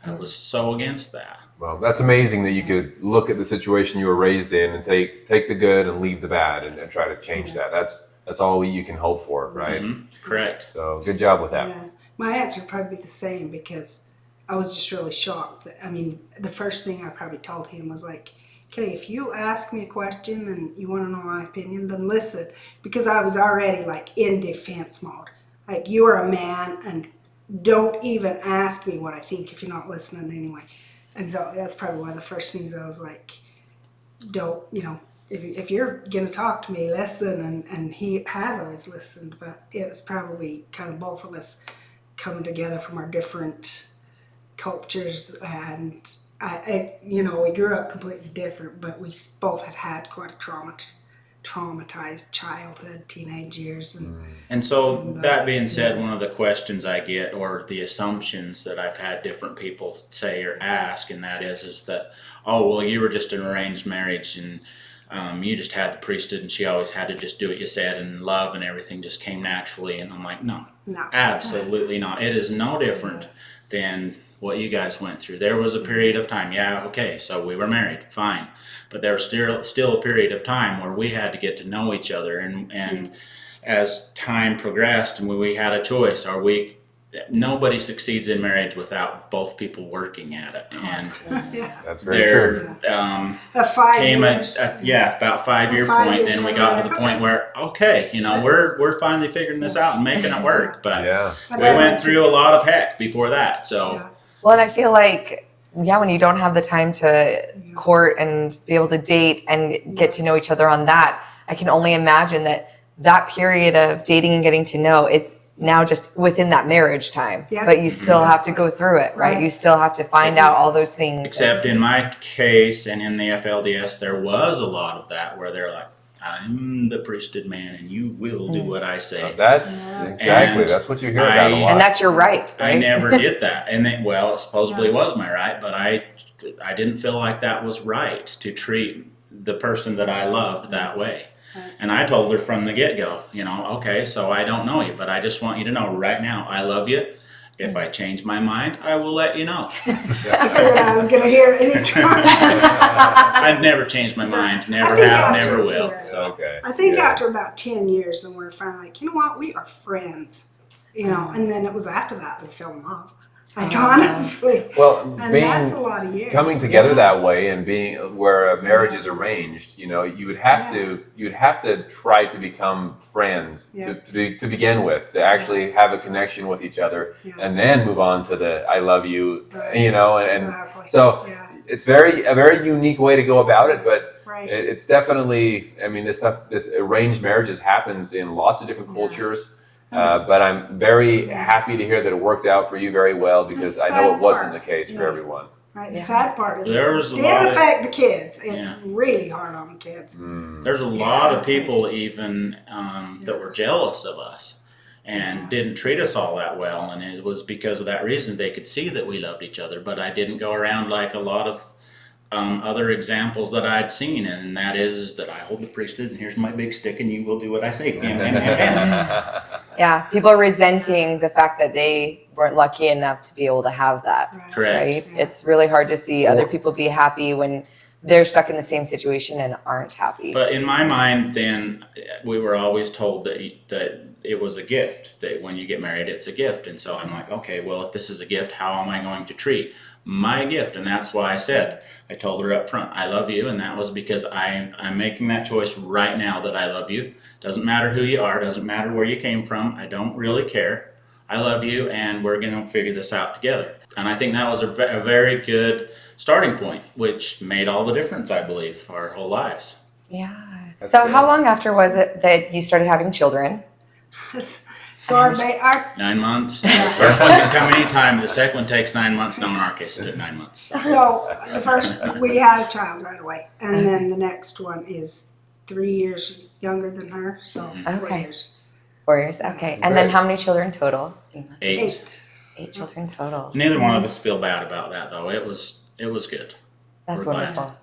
I was so against that. Well, that's amazing that you could look at the situation you were raised in and take the good and leave the bad and try to change that. That's all you can hope for, right? Mhm. Correct. So good job with that. Yeah. My answer would probably be the same, because I was just really shocked. The first thing I probably told him was like, okay, if you ask me a question and you want to know my opinion, then listen, because I was already like in defense mode. Like, you are a man and don't even ask me what I think if you're not listening anyway. And so that's probably one of the first things I was like, don't, if you're going to talk to me, listen. And he has always listened, but it was probably kind of both of us coming together from our different cultures, and we grew up completely different, but we both had quite a traumatized childhood, teenage years, And so that being said, one of the questions I get, or the assumptions that I've had different people say or ask, and that is that, "Oh, well, you were just an arranged marriage, and you just had the priesthood, and she always had to just do what you said, and love and everything just came naturally." And I'm like, no, absolutely not. It is no different than what you guys went through. There was a period of time, so we were married, fine, but there was still a period of time where we had to get to know each other, and as time progressed, and we had a choice: are we nobody succeeds in marriage without both people working at it. And Yeah. That's very true. there The 5 came years. about 5 year 5 point, years and we you got were to the like, point where Let's- we're finally figuring this out and making it work. But Yeah. But we then went through a lot of heck before that. So Yeah. Well, and I feel like, when you don't have the time to court and be able to date and get to know each other on that, I can only imagine that period of dating and getting to know is now just within that marriage time. Yeah. But you still have to go through it, right? Right. You still have to find out all those things. except in my case and in the FLDS, there was a lot of that where they're like, I'm the priesthood man and you will do what I say. That's Yeah. exactly. And that's what you hear about a lot. And that's your right. I right? never did that. And then, well, it supposedly was my right, but I didn't feel like that was right to treat the person that I loved that way. Right. And I told her from the get-go, okay, so I don't know you, but I just want you to know right now, I love you. If I change my mind, I will let you know. I figured I was going to hear it anytime. I've never changed my mind, never I think have, after- never will. yeah. So Okay. I think Yeah. after about 10 years, then we're finally like, you know what, we are friends. And then it was after that we fell in love. Like, honestly. Well, And that's a lot of years. coming together that way and being where a marriage is arranged, you would have to try to become friends Yeah. to begin with, to actually have a connection with each other, Yeah. and then move on to the I love you, Right. and Exactly. so Yeah. it's a very unique way to go about it, but Right. it's definitely, this arranged marriages happens in lots of different Yeah. cultures. But I'm very happy to hear that it worked out for you very well, because I know it wasn't the case for Yeah. everyone. Right. The Yeah. sad part is There it was a did lot of- affect the kids. It's Yeah. really hard on the kids. there's a lot of Yes. people even that were jealous of us and didn't treat us all that well. And it was because of that reason they could see that we loved each other. But I didn't go around like a lot of other examples that I'd seen, and that is that I hold the priesthood and here's my big stick and you will do what I say. Bam, bam, bam, bam. Yeah, people are resenting the fact that they weren't lucky enough to be able to have that. Right. Correct. Right? Yeah. It's really hard to see other people be happy when they're stuck in the same situation and aren't happy. But in my mind, then we were always told that it was a gift. That when you get married, it's a gift. And so I'm like, okay, well, if this is a gift, how am I going to treat my gift? And that's why I told her up front, I love you. And that was because I'm making that choice right now that I love you. Doesn't matter who you are. Doesn't matter where you came from. I don't really care. I love you, and we're going to figure this out together. And I think that was a very good starting point, which made all the difference, I believe, for our whole lives. Yeah. That's So good. how long after was it that you started having children? So our 9 months. The first one can come anytime. The second one takes 9 months. No, in our case, it took 9 months. so the first we had a child right away, and then the next one is 3 years younger than her, so 4 Okay. years. 4 years. Okay. And then Great. how many children total? 8. 8 children total. Neither one of us feel bad about that, though. It was good. That's We're glad. wonderful.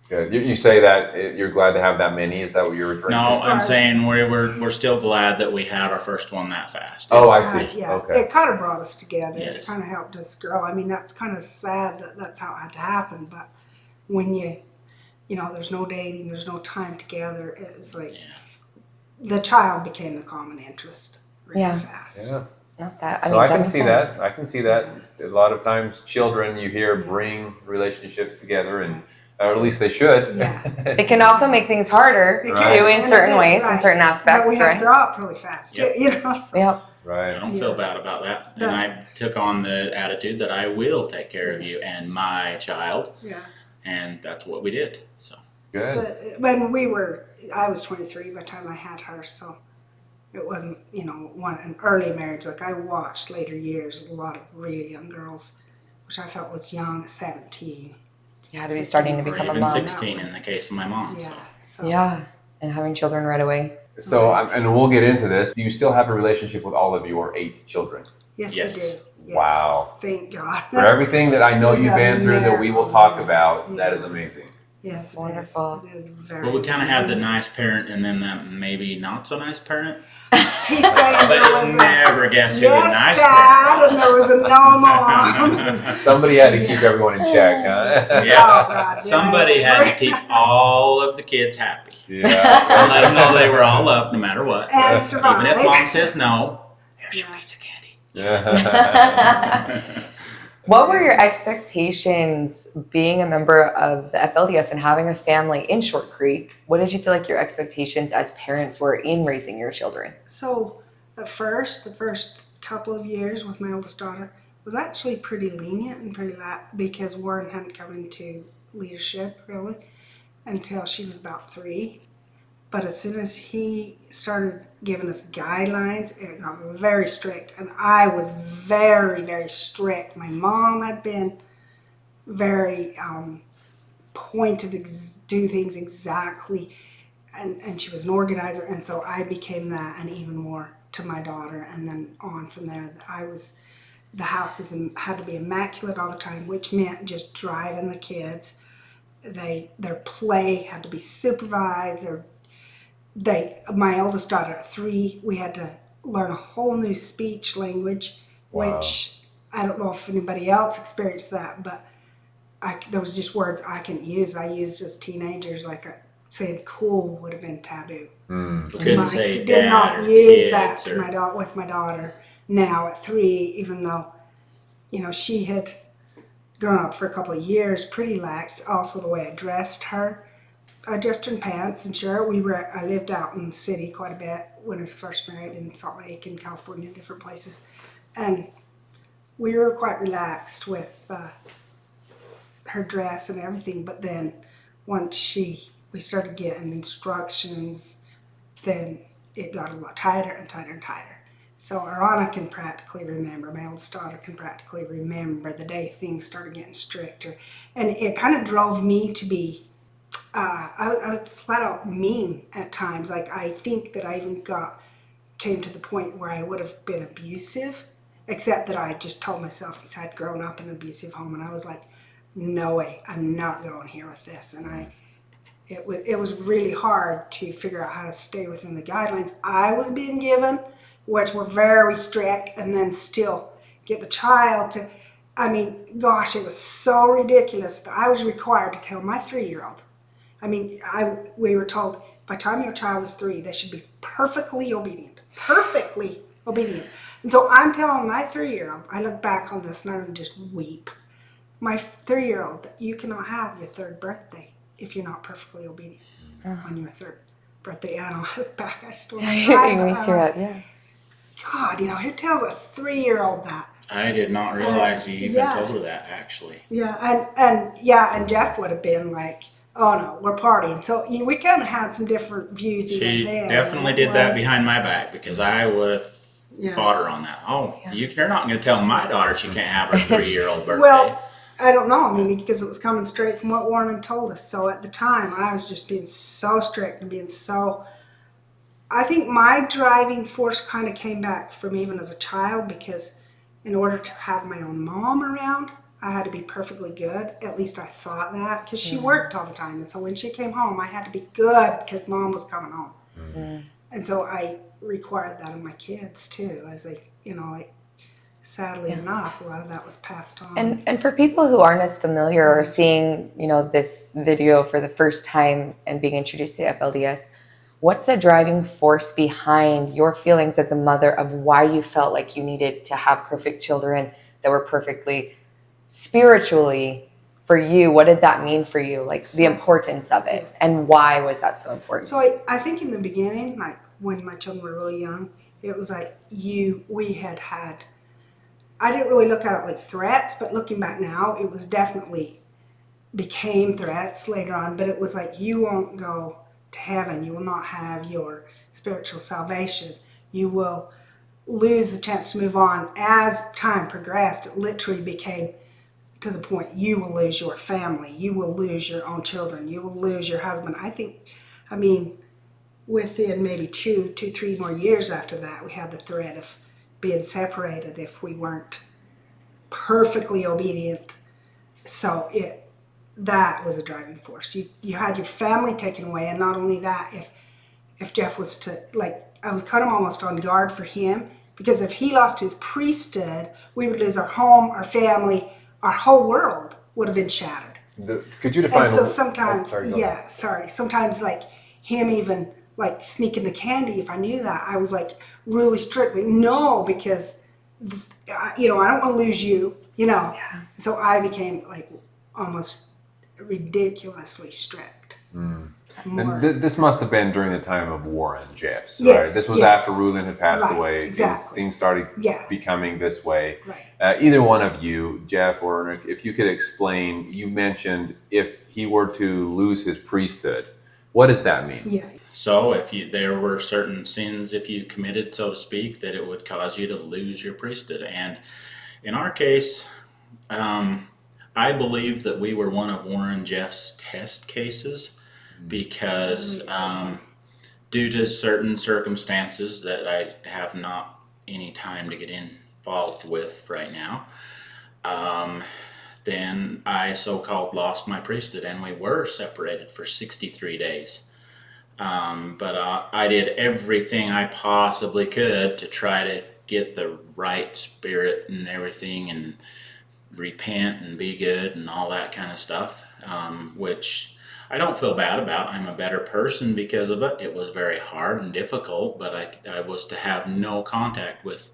Good. You say that you're glad to have that many. Is that what you're referring No, to? As far I'm as- saying we're still glad that we had our first one that fast. Oh, I see. Yeah, Okay. it kind of brought us together. It Yes. kind of helped us grow. I mean, that's kind of sad that that's how it had to happen. But when there's no dating, there's no time together. It's like the child became the common interest really Yeah. fast. Yeah. Not that. So I can makes see sense. that. I can see that. A lot of times, children you hear bring relationships together, and or at least they should. Yeah. It can also make things harder It Right. can, too in and certain it- ways, in right. certain But aspects, we had to right? grow up really fast, too, So, Yep. I Right. don't feel bad about that. And I took on the attitude that I will take care of you and my child, yeah. and that's what we did. So Good. So I was 23 by the time I had her, so it wasn't, an early marriage. Like I watched later years, a lot of really young girls, which I felt was young at 17. You had to be starting to or become a even mom. 16 in the case of my mom. Yeah. So. So, Yeah. And having children right away. So, and we'll get into this. Do you still have a relationship with all of your 8 children? Yes, Yes. we do. Yes. Wow. Thank God. For everything that I know It's you've a been through that we will miracle, talk yes. about, that Yeah. is amazing. Yes, it Wonderful. is. It is very. Well, we kind of had the amazing. nice parent and then that maybe not so nice parent. He said But there was you a never guess who the yes nice dad, parent and there was a no mom. was. Somebody had to keep everyone in check, huh? Yeah. Oh, God, Somebody yeah. had to keep all of the kids happy and Yeah. let them know they were all loved no matter what. And Even if survive. mom says no, here's your Yeah. piece of candy. What were your expectations being a member of the FLDS and having a family in Short Creek? What did you feel like your expectations as parents were in raising your children? So at first, the first couple of years with my oldest daughter was actually pretty lenient and pretty because Warren hadn't come into leadership really until she was about 3. But as soon as he started giving us guidelines, it got very strict. And I was very, very strict. My mom had been very pointed, do things exactly. And she was an organizer. And so I became that and even more to my daughter. And then on from there, the house had to be immaculate all the time, which meant just driving the kids. Their play had to be supervised. My oldest daughter at 3, we had to learn a whole new speech language, which I don't know if anybody else experienced that, but there was just words I couldn't use. I used as teenagers, like saying cool would have been taboo. Couldn't say did dad not or use that kids to with my daughter now at 3, even though, she had grown up for a couple of years pretty lax. Also the way I dressed her. I dressed her in pants and shirt. I lived out in the city quite a bit when I was first married in Salt Lake and California, different places. And we were quite relaxed with her dress and everything. But then once we started getting instructions, then it got a lot tighter and tighter and tighter. So Erna can practically remember, my oldest daughter can practically remember the day things started getting stricter. And it kind of drove me to be I was flat out mean at times. Like I think that I even came to the point where I would have been abusive, except that I just told myself because I'd grown up in an abusive home, and I was like, no way, I'm not going here with this. And it was really hard to figure out how to stay within the guidelines I was being given, which were very strict, and then still get the child to. I mean, gosh, it was so ridiculous that I was required to tell my 3-year-old. I mean, we were told by the time your child is 3, they should be perfectly obedient. Perfectly obedient. And so I'm telling my 3-year-old, I look back on this and I just weep. My 3-year-old, that you cannot have your 3rd birthday if you're not perfectly obedient on your 3rd birthday. And I look back, I still Yeah. God, who tells a 3-year-old that? I did not realize you even told her that, actually. Yeah, and Jeff would have been like, oh no, we're partying. So we kind of had some different views. She definitely did that behind my back because I would have fought her on that. Oh, you're not going to tell my daughter she can't have her 3-year-old birthday. Well, I don't know. I mean, because it was coming straight from what Warren had told us. So at the time, I was just being so strict and being so. I think my driving force kind of came back from even as a child because in order to have my own mom around, I had to be perfectly good. At least I thought that because she worked all the time. And so when she came home, I had to be good because mom was coming home. And so I required that of my kids too. As sadly enough, a lot of that was passed on. And for people who aren't as familiar or seeing, this video for the first time and being introduced to FLDS, what's the driving force behind your feelings as a mother of why you felt like you needed to have perfect children that were perfectly spiritually for you? What did that mean for you? Like the importance of it and why was that so important? So I think in the beginning, like when my children were really young, it was like we had, I didn't really look at it like threats, but looking back now, it was definitely became threats later on, but it was like, you won't go to heaven. You will not have your spiritual salvation. You will lose the chance to move on. As time progressed, it literally became to the point you will lose your family. You will lose your own children. You will lose your husband. I mean, within maybe 3 more years after that, we had the threat of being separated if we weren't perfectly obedient. So that was a driving force. You had your family taken away, and not only that, if Jeff was to, I was kind of almost on guard for him, because if he lost his priesthood, we would lose our home, our family, our whole world would have been shattered. Could you define? And so sometimes, sometimes like him even like sneaking the candy, if I knew that, I was like really strict. Like, no, because you know, I don't want to lose you, you know. Yeah. So I became like almost ridiculously strict. More. And this must have been during the time of Warren Jeffs, Yes, right? This was yes. after Rulin had passed Right, away. exactly. Things started Yeah. becoming this way. Right. Either one of you, Jeff or Erna, if you could explain, you mentioned if he were to lose his priesthood, what does that mean? Yeah. So if there were certain sins, if you committed, so to speak, that it would cause you to lose your priesthood. And in our case, I believe that we were one of Warren Jeff's test cases because due to certain circumstances that I have not any time to get involved with right now, then I so-called lost my priesthood, and we were separated for 63 days. But I did everything I possibly could to try to get the right spirit and everything and repent and be good and all that kind of stuff, which I don't feel bad about. I'm a better person because of it. It was very hard and difficult, but I was to have no contact with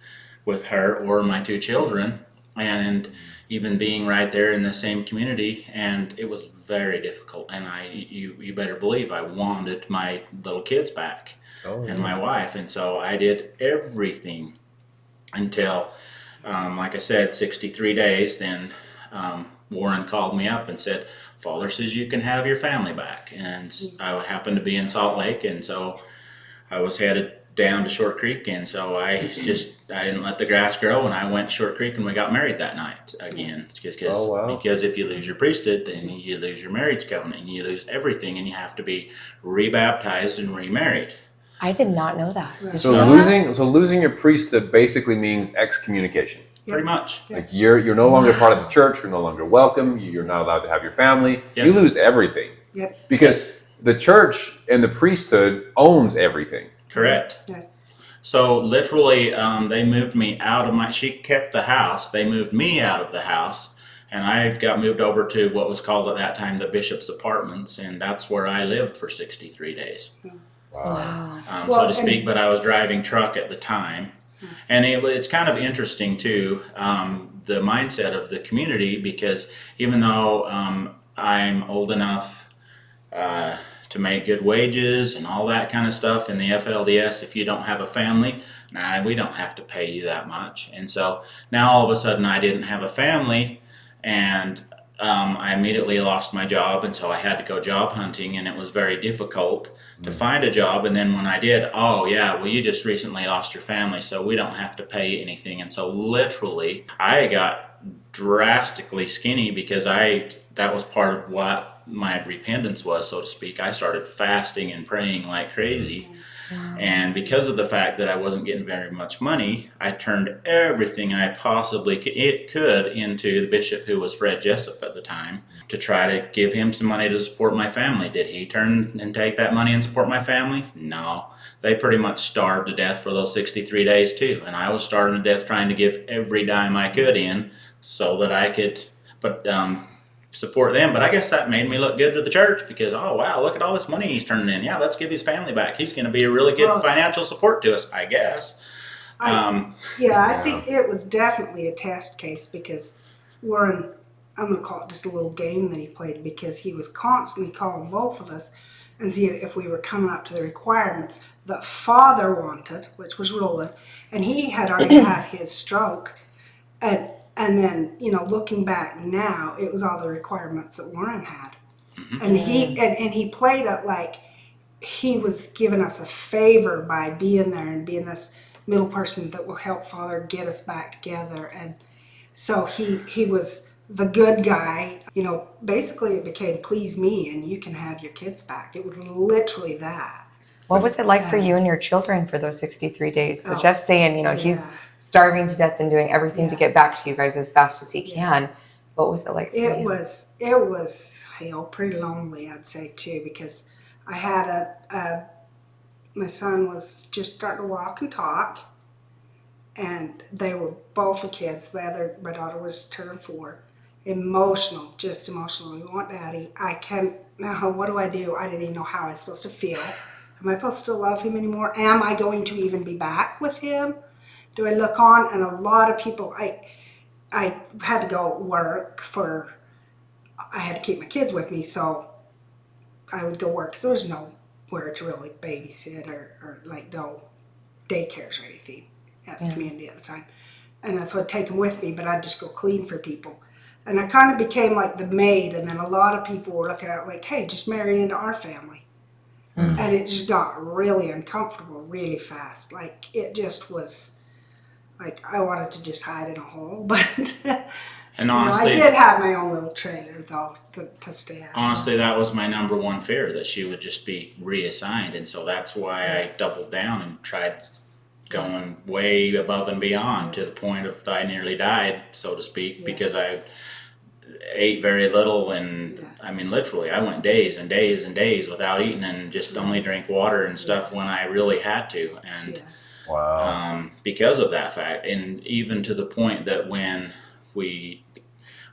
her or my two children, and even being right there in the same community, and it was very difficult. And you better believe I wanted my little kids back and my wife, and so I did everything until, like I said, 63 days. Then Warren called me up and said, Father says you can have your family back. And I happened to be in Salt Lake, and so I was headed down to Short Creek, and so I didn't let the grass grow, and I went to Short Creek, and we got married that night again. Because if you lose your priesthood, then you lose your marriage covenant, and you lose everything, and you have to be rebaptized and remarried. I did not know that. Did So you know that? losing your priesthood basically means excommunication. Pretty much. Like you're no longer part of the church. You're no longer welcome. You're not allowed to have your family. Yes. You lose everything. Yep. Because the church and the priesthood owns everything. Correct. Yeah. So literally, they moved me out of she kept the house. They moved me out of the house, and I got moved over to what was called at that time the Bishop's Apartments, and that's where I lived for 63 days. Wow. So to speak, but I was driving truck at the time. And it's kind of interesting too, the mindset of the community, because even though I'm old enough to make good wages and all that kind of stuff in the FLDS, if you don't have a family, we don't have to pay you that much. And so now all of a sudden I didn't have a family, and I immediately lost my job, and so I had to go job hunting, and it was very difficult to find a job. And then when I did, you just recently lost your family, so we don't have to pay anything. And so literally I got drastically skinny because that was part of what my repentance was, so to speak. I started fasting and praying like crazy. And because of the fact that I wasn't getting very much money, I turned everything I possibly could into the bishop, who was Fred Jessup at the time, to try to give him some money to support my family. Did he turn and take that money and support my family? No. They pretty much starved to death for those 63 days too. And I was starving to death trying to give every dime I could in so that I could support them. But I guess that made me look good to the church, because look at all this money he's turning in. Let's give his family back. He's going to be a really good financial support to us, I guess. I think it was definitely a test case, because Warren, I'm going to call it just a little game that he played, because he was constantly calling both of us and seeing if we were coming up to the requirements that Father wanted, which was Roland, and he had already had his stroke. And then, looking back now, it was all the requirements that Warren had. And he played it like he was giving us a favor by being there and being this middle person that will help Father get us back together. And so he was the good guy. Basically it became please me and you can have your kids back. It was literally that. What was it like for you and your children for those 63 days? So Jeff's saying, he's starving to death and doing everything to get back to you guys as fast as he can. What was it like for you? It was pretty lonely, I'd say too, because I had my son was just starting to walk and talk, and they were both the kids. My daughter was turning 4. Emotional. We want daddy. What do? I didn't even know how I was supposed to feel. Am I supposed to love him anymore? Am I going to even be back with him? Do I look on? And a lot of people, I had to go work I had to keep my kids with me, so I would go work because there was nowhere to really babysit or like no daycares or anything at the community at the time. And so I'd take them with me, but I'd just go clean for people. And I kind of became like the maid, and then a lot of people were looking at like, hey, just marry into our family. And it just got really uncomfortable really fast. Like, it just was, like, I wanted to just hide in a hole. But And honestly, I did have my own little trailer, though, to stay at. honestly, that was my number one fear, that she would just be reassigned. And so that's why I doubled down and tried going way above and beyond to the point of I nearly died, so to speak, because I ate very little. And I mean, literally, I went days and days and days without eating and just only drank water and stuff when I really had to. And Wow. because of that fact, and even to the point that when we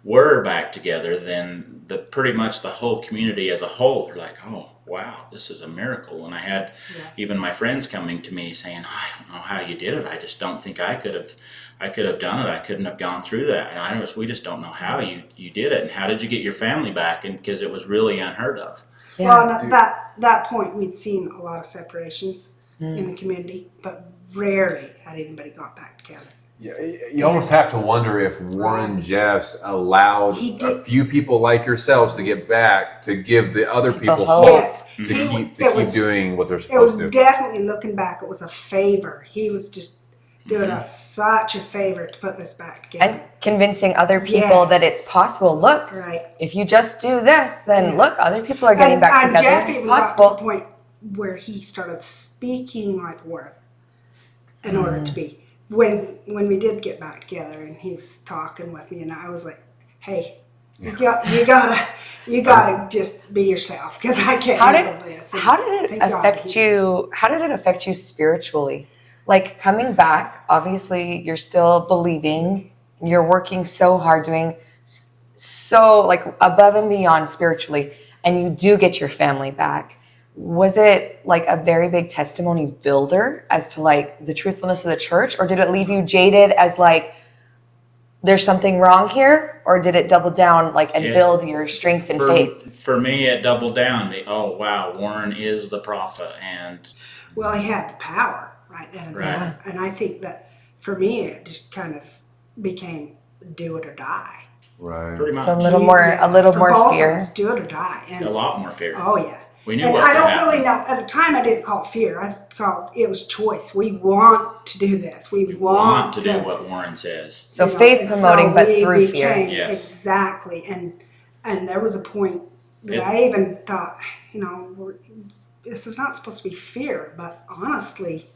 were back together, then pretty much the whole community as a whole were like, oh wow, this is a miracle. And I had even my friends coming to me saying, oh, I don't know how you did it. I just don't think I could have done it. I couldn't have gone through that. And we just don't know how you did it. And how did you get your family back? And because it was really unheard of. Well, and at that point, we'd seen a lot of separations in the community, but rarely had anybody got back together. Yeah, you almost have to wonder if Warren Jeffs allowed a few people like yourselves to get back to give the other people hope Yes. to keep doing what they're It supposed to was do. definitely, looking back, it was a favor. He was just doing us such a favor to put this back together. And convincing other people that it's possible. Look, Right. if you just do this, then look, other people are getting back and together. Jeff It's even got to possible. the point where he started speaking like Warren in order to be. When we did get back together and he was talking with me, and I was like, hey, you gotta just be yourself, because I can't handle this. And How did it affect you? How did it affect you spiritually? Like, coming back, obviously you're still believing, you're working so hard, doing so like above and beyond spiritually, and you do get your family back. Was it like a very big testimony builder as to like the truthfulness of the church, or did it leave you jaded as like there's something wrong here, or did it double down like and build your strength and faith? For me, it doubled down. Oh wow, Warren is the prophet. And well, he had the power right then and there. And I think that for me, it just kind of became do it or die. Right. Pretty much. So a little more both fear. of us, do it or die. And a lot more fear. oh yeah. We knew And what I could don't happen. really know. At the time, I didn't call it fear. I called it was choice. We want to do this. We want to do what Warren says. So you know, faith and promoting, so but we through became, fear. Yes. Exactly. And there was a point that I even thought, you know, this is not supposed to be fear, but honestly,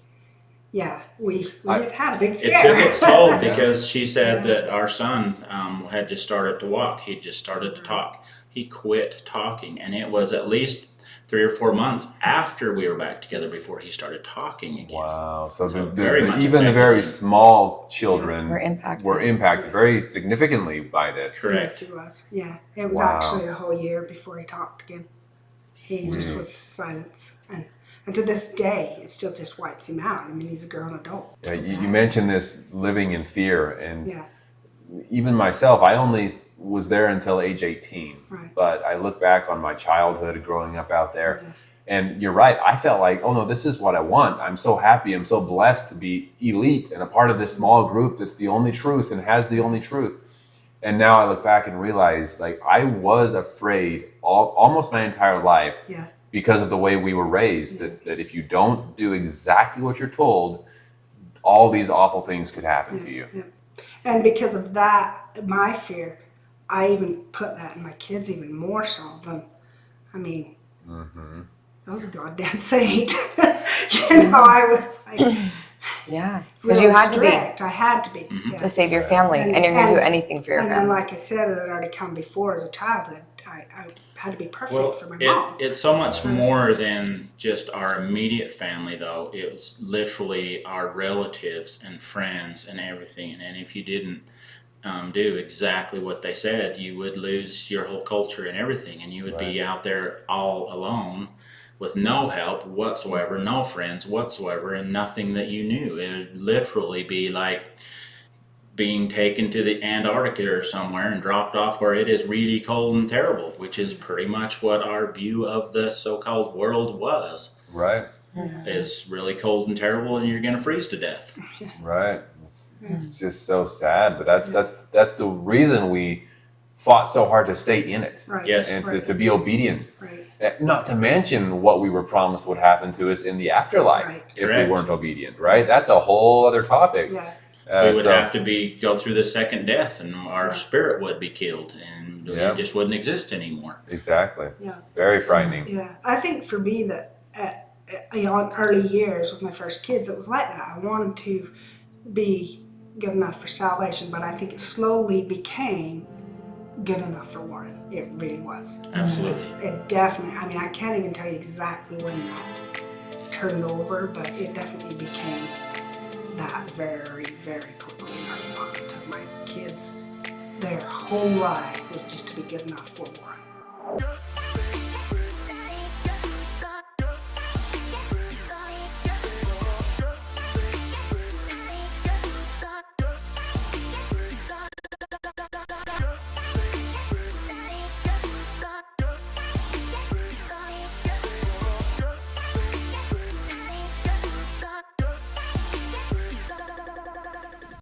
yeah, we had a big It scare. took its toll because she said that our son had just started to walk. He just started to talk. He quit talking, and it was at least 3 or 4 months after we were back together before he started talking again. Wow. So, very much even the affected very him. small children Were impacted. Yes. very significantly by this. Correct. Yes, it was. Yeah, it was Wow. actually a whole year before he talked again. He just was silence, and to this day, it still just wipes him out. I mean, he's a grown adult. Yeah, you mentioned this living in fear, and Yeah, even myself, I only was there until age 18. Right. But I look back on my childhood growing up out there, Yeah. and you're right. I felt like, oh no, this is what I want. I'm so happy. I'm so blessed to be elite and a part of this small group that's the only truth and has the only truth. And now I look back and realize, like, I was afraid almost my entire life yeah. because of the way we were raised, that if you don't do exactly what you're told, all these awful things could happen to you. Yeah. And because of that, my fear, I even put that in my kids even more so than, I mean, I was a goddamn saint. You know, I was like, Yeah, because really you had strict. I had to be. Yeah. to save your family, and you're going to do anything for your And then, family. like I said, it had already come before as a child. I had to be perfect Well, for my mom. it's so much more than just our immediate family, though. It was literally our relatives and friends and everything. And if you didn't do exactly what they said, you would lose your whole culture and everything, and you would be out there all alone. with no help whatsoever, no friends whatsoever, and nothing that you knew. It would literally be like being taken to the Antarctica or somewhere and dropped off where it is really cold and terrible, which is pretty much what our view of the so-called world was. Right. Is really cold and terrible, and you're going to freeze to death. Right. It's just so sad, but that's the reason we fought so hard to stay in it. Right. Yes. And Right. to be obedient. Right. Not to mention what we were promised would happen to us in the afterlife Right. if Correct. we weren't obedient, right? That's a whole other topic. Yeah. We would So- have to go through the second death, and our spirit would be killed, and Yeah. it just wouldn't exist anymore. Exactly. Yeah. Very frightening. Yeah. I think for me that in early years with my first kids, it was like that. I wanted to be good enough for salvation, but I think it slowly became good enough for Warren. It really was. Absolutely. It definitely, I mean, I can't even tell you exactly when that turned over, but it definitely became that very, very quickly and early on to my kids. Their whole life was just to be good enough for Warren.